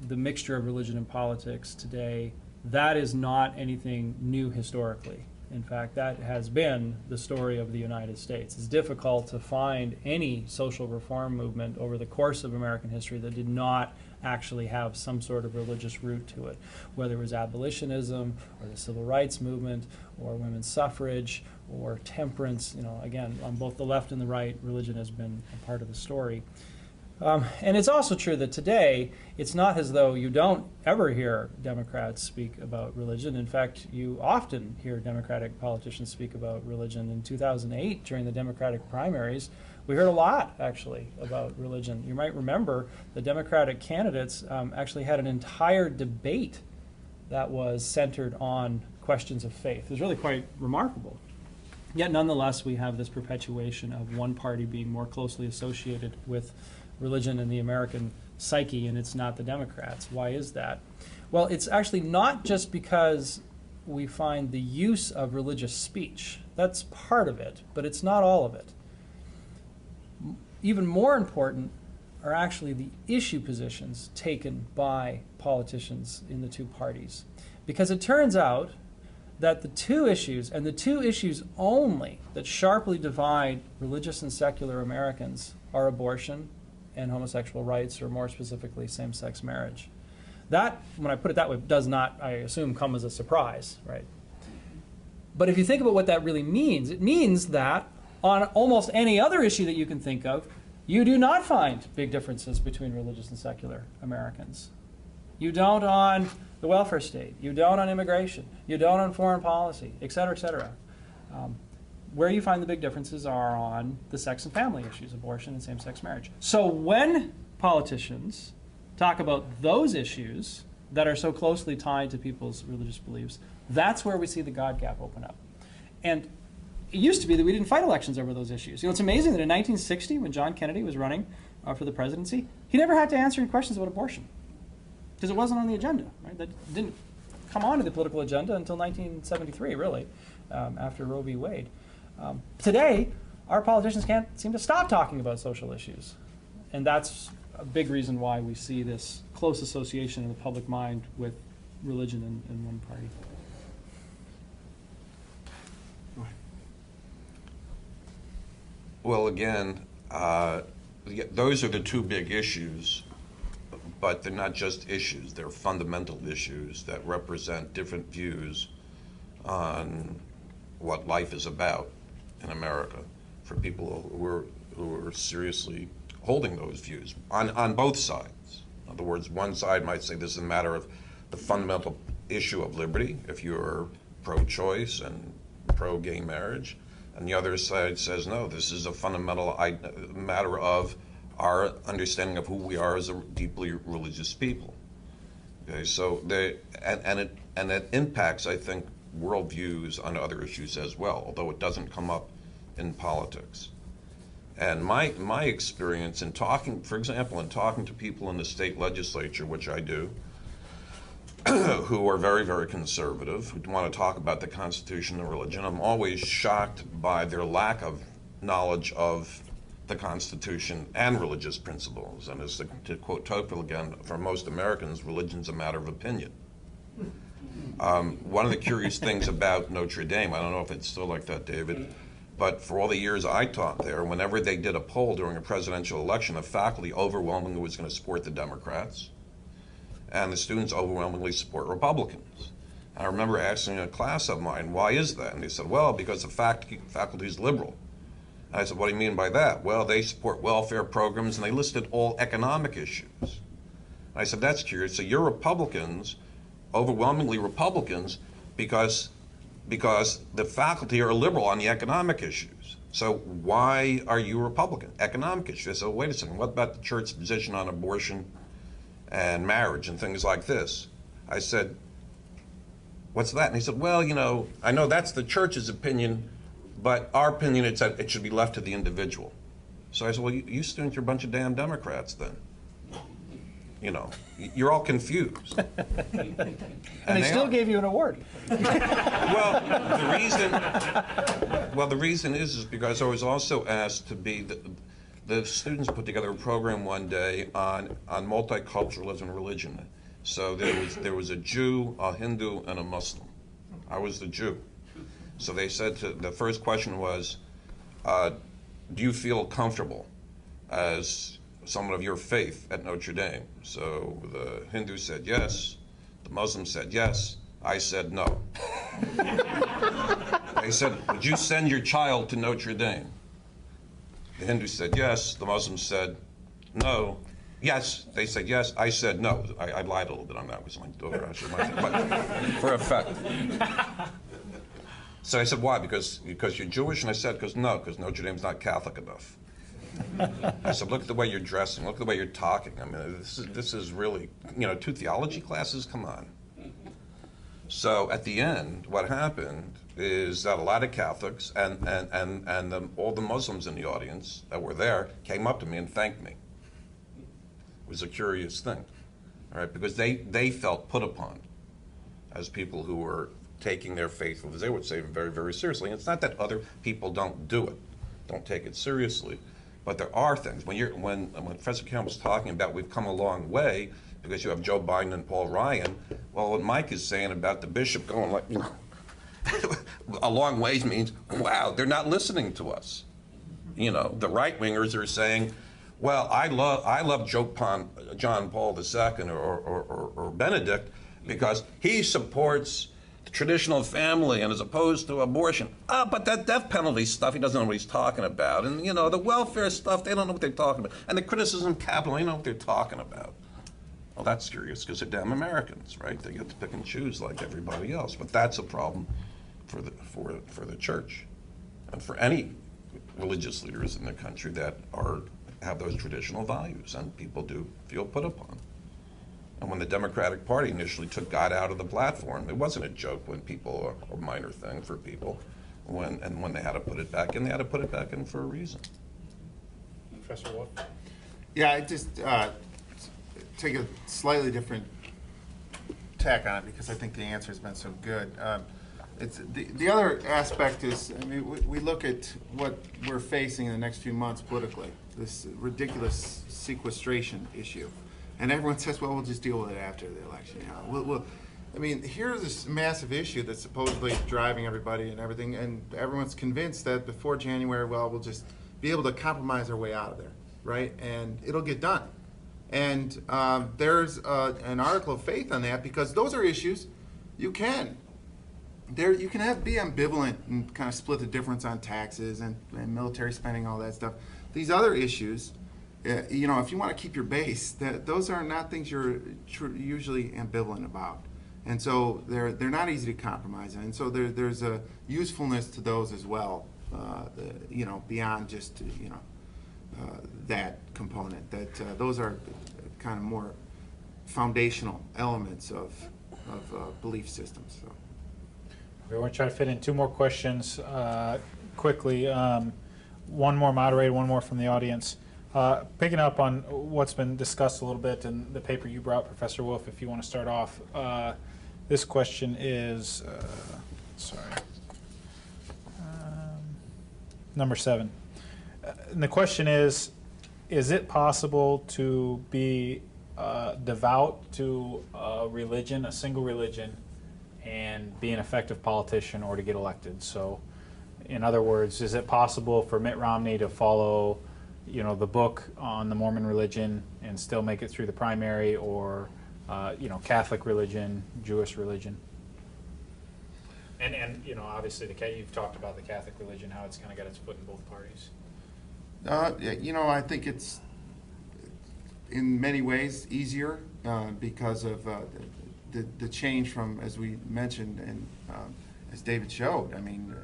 the mixture of religion and politics today, that is not anything new historically. In fact, that has been the story of the United States. It's difficult to find any social reform movement over the course of American history that did not actually have some sort of religious root to it, whether it was abolitionism or the civil rights movement or women's suffrage or temperance. You know, again, on both the left and the right, religion has been a part of the story. And it's also true that today, it's not as though you don't ever hear Democrats speak about religion. In fact, you often hear Democratic politicians speak about religion. In 2008, during the Democratic primaries, we heard a lot, actually, about religion. You might remember the Democratic candidates actually had an entire debate that was centered on questions of faith. It was really quite remarkable. Yet, nonetheless, we have this perpetuation of one party being more closely associated with religion in the American psyche, and it's not the Democrats. Why is that? Well, it's actually not just because we find the use of religious speech. That's part of it, but it's not all of it. Even more important are actually the issue positions taken by politicians in the two parties. Because it turns out that the two issues, and the two issues only, that sharply divide religious and secular Americans are abortion and homosexual rights, or more specifically, same-sex marriage. That, when I put it that way, does not, I assume, come as a surprise, right? But if you think about what that really means, it means that on almost any other issue that you can think of, you do not find big differences between religious and secular Americans. You don't on the welfare state. You don't on immigration. You don't on foreign policy, et cetera, et cetera. Where you find the big differences are on the sex and family issues, abortion and same-sex marriage. So when politicians talk about those issues that are so closely tied to people's religious beliefs, that's where we see the God gap open up. And it used to be that we didn't fight elections over those issues. You know, it's amazing that in 1960, when John Kennedy was running for the presidency, he never had to answer any questions about abortion because it wasn't on the agenda. Right? That didn't come onto the political agenda until 1973, really, after Roe v. Wade. Today, our politicians can't seem to stop talking about social issues. And that's a big reason why we see this close association in the public mind with religion in one party. Well, again, those are the two big issues, but they're not just issues. They're fundamental issues that represent different views on what life is about in America for people who are seriously holding those views on both sides. In other words, one side might say this is a matter of the fundamental issue of liberty, if you're pro-choice and pro-gay marriage, and the other side says, no, this is a fundamental matter of our understanding of who we are as a deeply religious people. Okay, so and it impacts, I think, worldviews on other issues as well, although it doesn't come up in politics. And my experience in talking, for example, in talking to people in the state legislature, which I do, who are very, very conservative, who want to talk about the Constitution and religion, I'm always shocked by their lack of knowledge of the Constitution and religious principles. And as to quote Tocqueville again, for most Americans, religion's a matter of opinion. One of the curious things about Notre Dame, I don't know if it's still like that, David, but for all the years I taught there, whenever they did a poll during a presidential election, the faculty overwhelmingly was going to support the Democrats, and the students overwhelmingly support Republicans. And I remember asking a class of mine, why is that? And they said, well, because the faculty is liberal. And I said, what do you mean by that? Well, they support welfare programs, and they listed all economic issues. And I said, that's curious. So you're Republicans, overwhelmingly Republicans, because the faculty are liberal on the economic issues. So why are you Republican? Economic issues. So wait a second, what about the church's position on abortion and marriage and things like this? I said, what's that? And he said, well, you know, I know that's the church's opinion, but our opinion is that it should be left to the individual. So I said, well, you students are a bunch of damn Democrats then. You know, you're all confused. And they still gave you an award. Well, the reason is because I was also asked to be the students put together a program one day on multiculturalism and religion. So there was a Jew, a Hindu, and a Muslim. I was the Jew. So they said the first question was, do you feel comfortable as someone of your faith at Notre Dame? So the Hindu said yes, the Muslim said yes, I said no. They said, would you send your child to Notre Dame? The Hindu said yes, the Muslim said no. Yes, they said yes, I said no. I lied a little bit on that, was my daughter, actually, but for effect. So I said, why? Because you're Jewish? And I said, because Notre Dame's not Catholic enough. I said, look at the way you're dressing, look at the way you're talking. I mean, this is really, 2 theology classes, come on. So at the end, what happened is that a lot of Catholics and all the Muslims in the audience that were there came up to me and thanked me. It was a curious thing, all right, because they felt put upon as people who were taking their faith, as they would say, very, very seriously. And it's not that other people don't do it, don't take it seriously, but there are things. When Professor Campbell was talking about we've come a long way because you have Joe Biden and Paul Ryan, well, what Mike is saying about the bishop going like, a long ways means, wow, they're not listening to us. The right-wingers are saying, well, I love John Paul II or Benedict because he supports the traditional family and is opposed to abortion. But that death penalty stuff, he doesn't know what he's talking about. And, the welfare stuff, they don't know what they're talking about. And the criticism of capital, they don't know what they're talking about. Well, that's curious because they're damn Americans, right? They get to pick and choose like everybody else. But that's a problem for the church and for any religious leaders in the country that have those traditional values, and people do feel put upon. And when the Democratic Party initially took God out of the platform, it wasn't a joke when people, or a minor thing for people, when they had to put it back in, they had to put it back in for a reason. Professor Wolf? Yeah, I just take a slightly different tack on it because I think the answer has been so good. It's the other aspect is, I mean, we look at what we're facing in the next few months politically, this ridiculous sequestration issue. And everyone says, well, we'll just deal with it after the election. I mean, here's this massive issue that's supposedly driving everybody and everything, and everyone's convinced that before January, well, we'll just be able to compromise our way out of there, right? And it'll get done. And there's an article of faith on that because those are issues you can be ambivalent and kind of split the difference on taxes and military spending, all that stuff. These other issues, if you want to keep your base, those are not things you're usually ambivalent about. And so they're not easy to compromise on. And so there's a usefulness to those as well, beyond just, that component, that those are kind of more foundational elements of belief systems. So. We want to try to fit in 2 more questions quickly. One more moderated, one more from the audience. Picking up on what's been discussed a little bit in the paper you brought, Professor Wolf, if you want to start off. This question is, number 7. And the question is it possible to be devout to a religion, a single religion, and be an effective politician or to get elected? So, in other words, is it possible for Mitt Romney to follow, the book on the Mormon religion and still make it through the primary, or, Catholic religion, Jewish religion? And obviously, you've talked about the Catholic religion, how it's kind of got its foot in both parties. I think it's in many ways easier because of the change from, as we mentioned and as David showed. I mean,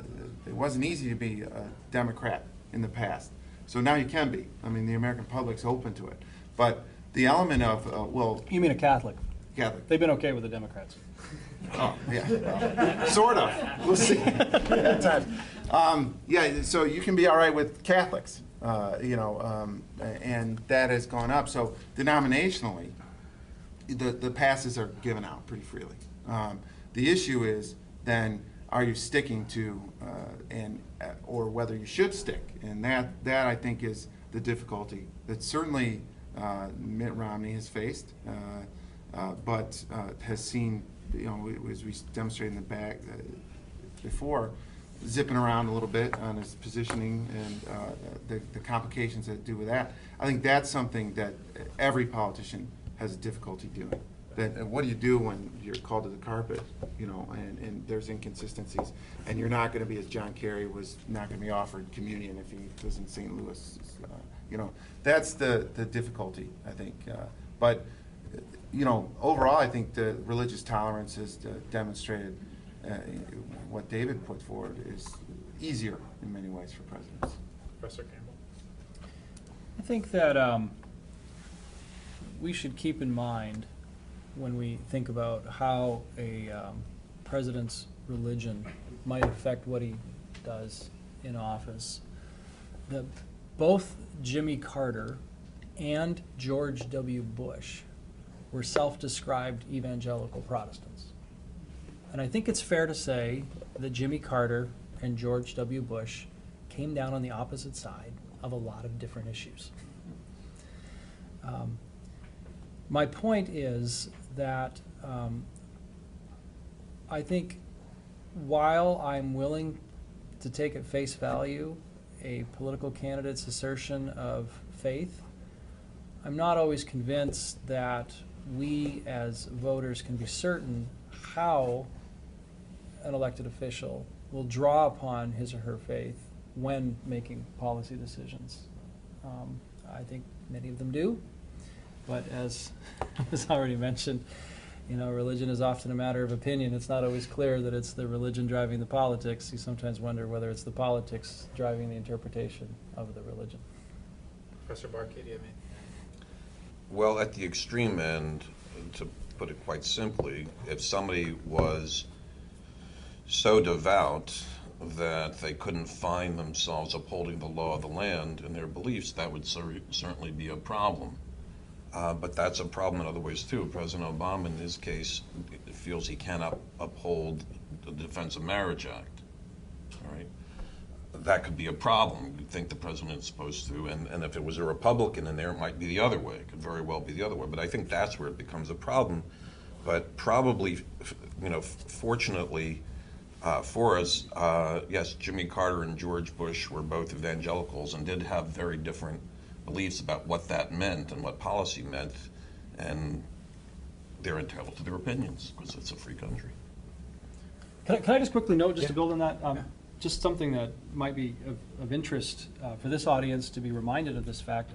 it wasn't easy to be a Democrat in the past. So now you can be. I mean, the American public's open to it. But the element of, You mean a Catholic? Catholic. They've been okay with the Democrats. Oh, yeah. Well, sort of. We'll see. At times. So you can be all right with Catholics, and that has gone up. So denominationally, the passes are given out pretty freely. The issue is then, are you sticking to, or whether you should stick, and that I think is the difficulty that certainly Mitt Romney has faced, but has seen, as we demonstrated in the back before, zipping around a little bit on his positioning and the complications that do with that. I think that's something that every politician has a difficulty doing. That what do you do when you're called to the carpet, and there's inconsistencies, and you're not going to be, as John Kerry was not going to be offered communion if he was in St. Louis. That's the difficulty, I think. But overall, I think the religious tolerance has demonstrated what David put forward is easier in many ways for presidents. Professor Campbell? I think that we should keep in mind when we think about how a president's religion might affect what he does in office, that both Jimmy Carter and George W. Bush were self-described evangelical Protestants. And I think it's fair to say that Jimmy Carter and George W. Bush came down on the opposite side of a lot of different issues. My point is that I think while I'm willing to take at face value a political candidate's assertion of faith, I'm not always convinced that we as voters can be certain how an elected official will draw upon his or her faith when making policy decisions. I think many of them do, but as was already mentioned, religion is often a matter of opinion. It's not always clear that it's the religion driving the politics. You sometimes wonder whether it's the politics driving the interpretation of the religion. Professor Barkey, do you have anything? Well, at the extreme end, to put it quite simply, if somebody was so devout that they couldn't find themselves upholding the law of the land in their beliefs, that would certainly be a problem. But that's a problem in other ways too. President Obama, in his case, feels he cannot uphold the Defense of Marriage Act. All right, that could be a problem. You'd think the president is supposed to, and if it was a Republican in there, it might be the other way. It could very well be the other way. But I think that's where it becomes a problem. But probably, fortunately for us, yes, Jimmy Carter and George Bush were both evangelicals and did have very different beliefs about what that meant and what policy meant, and they're entitled to their opinions because it's a free country. Can I just quickly note, just to build on that, just something that might be of interest for this audience to be reminded of this fact.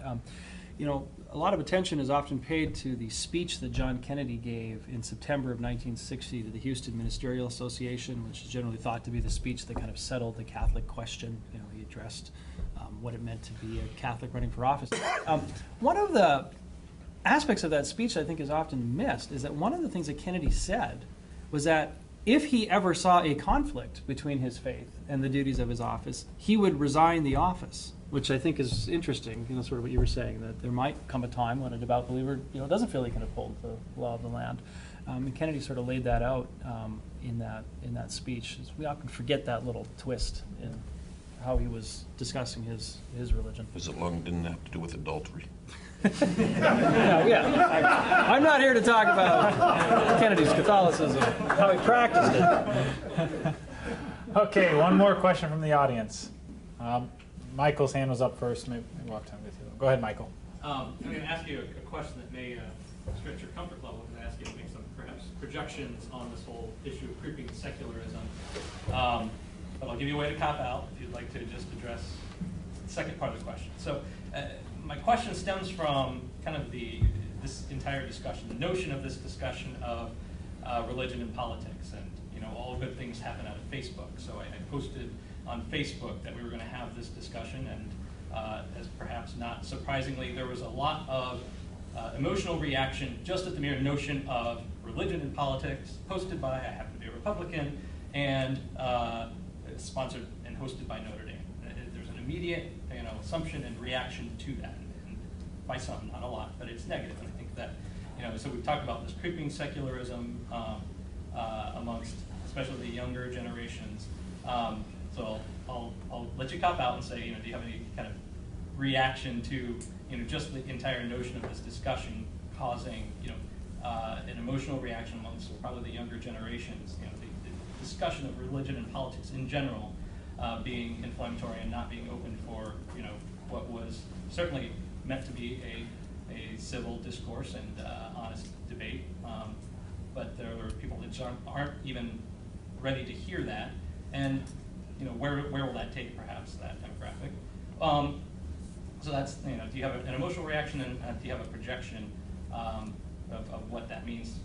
A lot of attention is often paid to the speech that John Kennedy gave in September of 1960 to the Houston Ministerial Association, which is generally thought to be the speech that kind of settled the Catholic question. He addressed what it meant to be a Catholic running for office. One of the aspects of that speech I think is often missed is that one of the things that Kennedy said was that if he ever saw a conflict between his faith and the duties of his office, he would resign the office, which I think is interesting, sort of what you were saying, that there might come a time when a devout believer, doesn't feel he can uphold the law of the land. And Kennedy sort of laid that out in that speech. We often forget that little twist in how he was discussing his religion. Because it long didn't have to do with adultery. I'm not here to talk about Kennedy's Catholicism, how he practiced it. Okay, one more question from the audience. Michael's hand was up first. Maybe we'll have time to get to it. Go ahead, Michael. I'm going to ask you a question that may stretch your comfort level. I'm going to ask you to make some perhaps projections on this whole issue of creeping secularism. But I'll give you a way to cop out if you'd like to just address the second part of the question. So my question stems from kind of this entire discussion, the notion of this discussion of religion and politics. And all good things happen out of Facebook. So I posted on Facebook that we were going to have this discussion, and as perhaps not surprisingly, there was a lot of emotional reaction just at the mere notion of religion and politics, posted by, I happen to be a Republican, and sponsored and hosted by Notre Dame. There's an immediate assumption and reaction to that, and by some, not a lot, but it's negative. And I think that so we've talked about this creeping secularism amongst especially the younger generations. So I'll let you cop out and say, do you have any kind of reaction to, just the entire notion of this discussion causing, an emotional reaction amongst probably the younger generations, the discussion of religion and politics in general being inflammatory and not being open for, what was certainly meant to be a civil discourse and honest debate. But there are people that aren't even ready to hear that. And where will that take, perhaps, that demographic? So that's, do you have an emotional reaction, and do you have a projection of what that means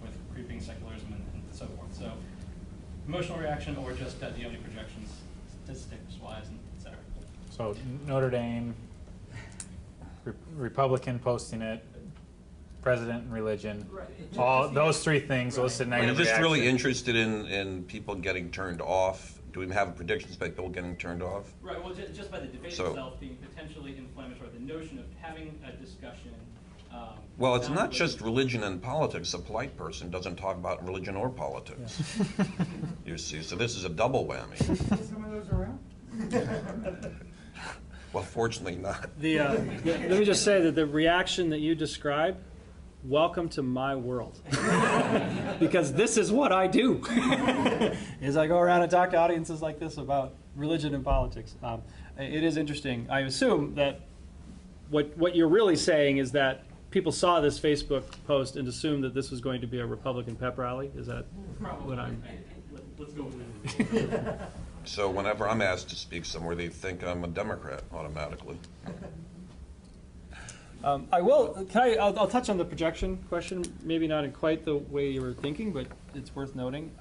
with creeping secularism and so forth? So emotional reaction, or just do you have any projections, statistics-wise, and et cetera? So Notre Dame, Republican posting it, president and religion, all those three things listed. Are you Negative just really reaction. interested in people getting turned off? Do we have predictions about people getting turned off? Right, well, just by the debate itself being potentially inflammatory, the notion of having a discussion. Well, it's not just religion and politics. A polite person doesn't talk about religion or politics. Yeah. You see, so this is a double whammy. Some of those around? Well, fortunately not. Let me just say that the reaction that you described, welcome to my world. Because this is what I do. Is I go around and talk to audiences like this about religion and politics. It is interesting. I assume that what you're really saying is that people saw this Facebook post and assumed that this was going to be a Republican pep rally. Is that what I'm... Let's go with it. So whenever I'm asked to speak somewhere, they think I'm a Democrat automatically. I'll touch on the projection question, maybe not in quite the way you were thinking, but it's worth noting.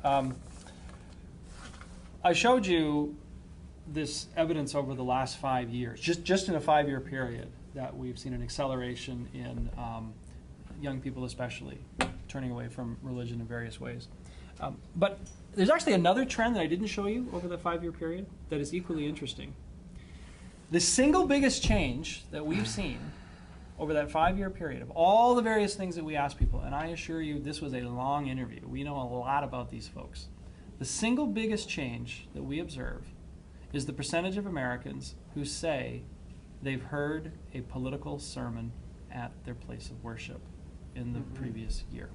I showed you this evidence over the last 5 years, just in a 5-year period, that we've seen an acceleration in young people especially turning away from religion in various ways. But there's actually another trend that I didn't show you over the 5-year period that is equally interesting. The single biggest change that we've seen over that 5-year period of all the various things that we asked people, and I assure you this was a long interview. We know a lot about these folks. The single biggest change that we observe is the percentage of Americans who say they've heard a political sermon at their place of worship in the previous year.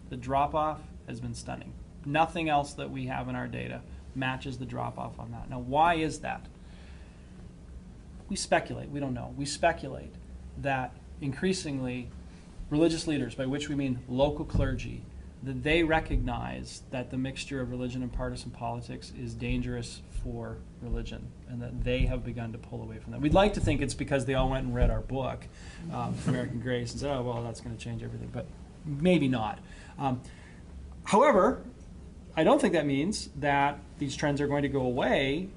The drop-off has been stunning. Nothing else that we have in our data matches the drop-off on that. Now, why is that? We speculate. We don't know. We speculate that increasingly religious leaders, by which we mean local clergy, that they recognize that the mixture of religion and partisan politics is dangerous for religion, and that they have begun to pull away from that. We'd like to think it's because they all went and read our book, American Grace, and said, oh, well, that's going to change everything, but maybe not. However, I don't think that means that these trends are going to go away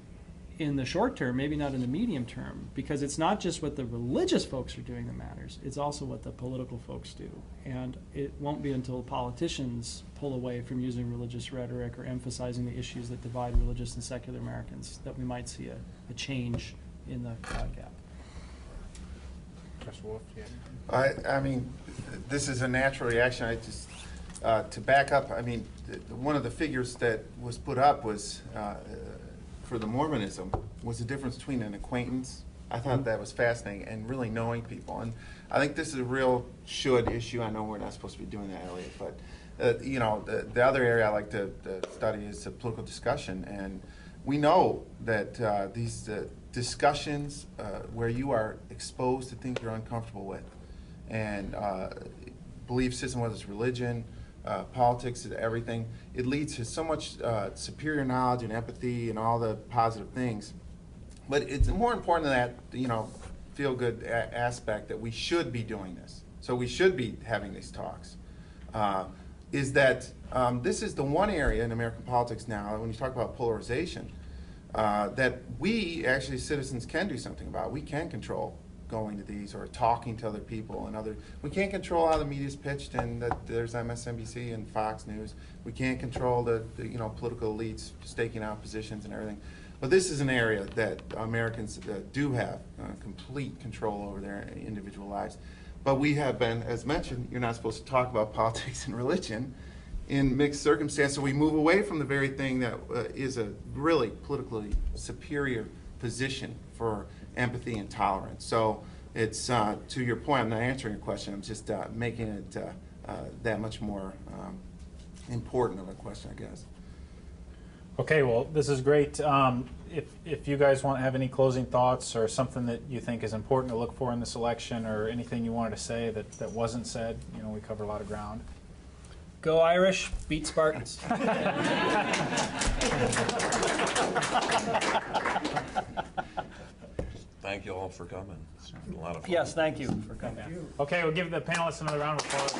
in the short term, maybe not in the medium term, because it's not just what the religious folks are doing that matters, it's also what the political folks do. And it won't be until politicians pull away from using religious rhetoric or emphasizing the issues that divide religious and secular Americans that we might see a change in the gap. Professor Wolf, yeah. I mean, this is a natural reaction. I just, to back up, I mean, one of the figures that was put up was, for the Mormonism, was the difference between an acquaintance. I thought that was fascinating, and really knowing people. And I think this is a real should issue. I know we're not supposed to be doing that, Elliot, but you know, the other area I like to study is the political discussion. And we know that these discussions where you are exposed to things you're uncomfortable with, and belief system, whether it's religion, politics, everything, it leads to so much superior knowledge and empathy and all the positive things. But it's more important than that, you know, feel-good aspect that we should be doing this. So we should be having these talks. Is that this is the one area in American politics now, when you talk about polarization, that we actually citizens can do something about. We can control going to these or talking to other people and we can't control how the media's pitched, and that there's MSNBC and Fox News. We can't control the you know, political elites staking out positions and everything. But this is an area that Americans do have complete control over their individual lives. But we have been, as mentioned, you're not supposed to talk about politics and religion in mixed circumstances. So we move away from the very thing that is a really politically superior position for empathy and tolerance. So it's, to your point, I'm not answering your question, I'm just making it that much more important of a question, I guess. Okay, well, this is great. If you guys have any closing thoughts or something that you think is important to look for in this election, or anything you wanted to say that wasn't said, you know, we cover a lot of ground. Go Irish, beat Spartans. Thank you all for coming. It's been a lot of fun. Yes, thank you for coming. Okay, we'll give the panelists another round of applause.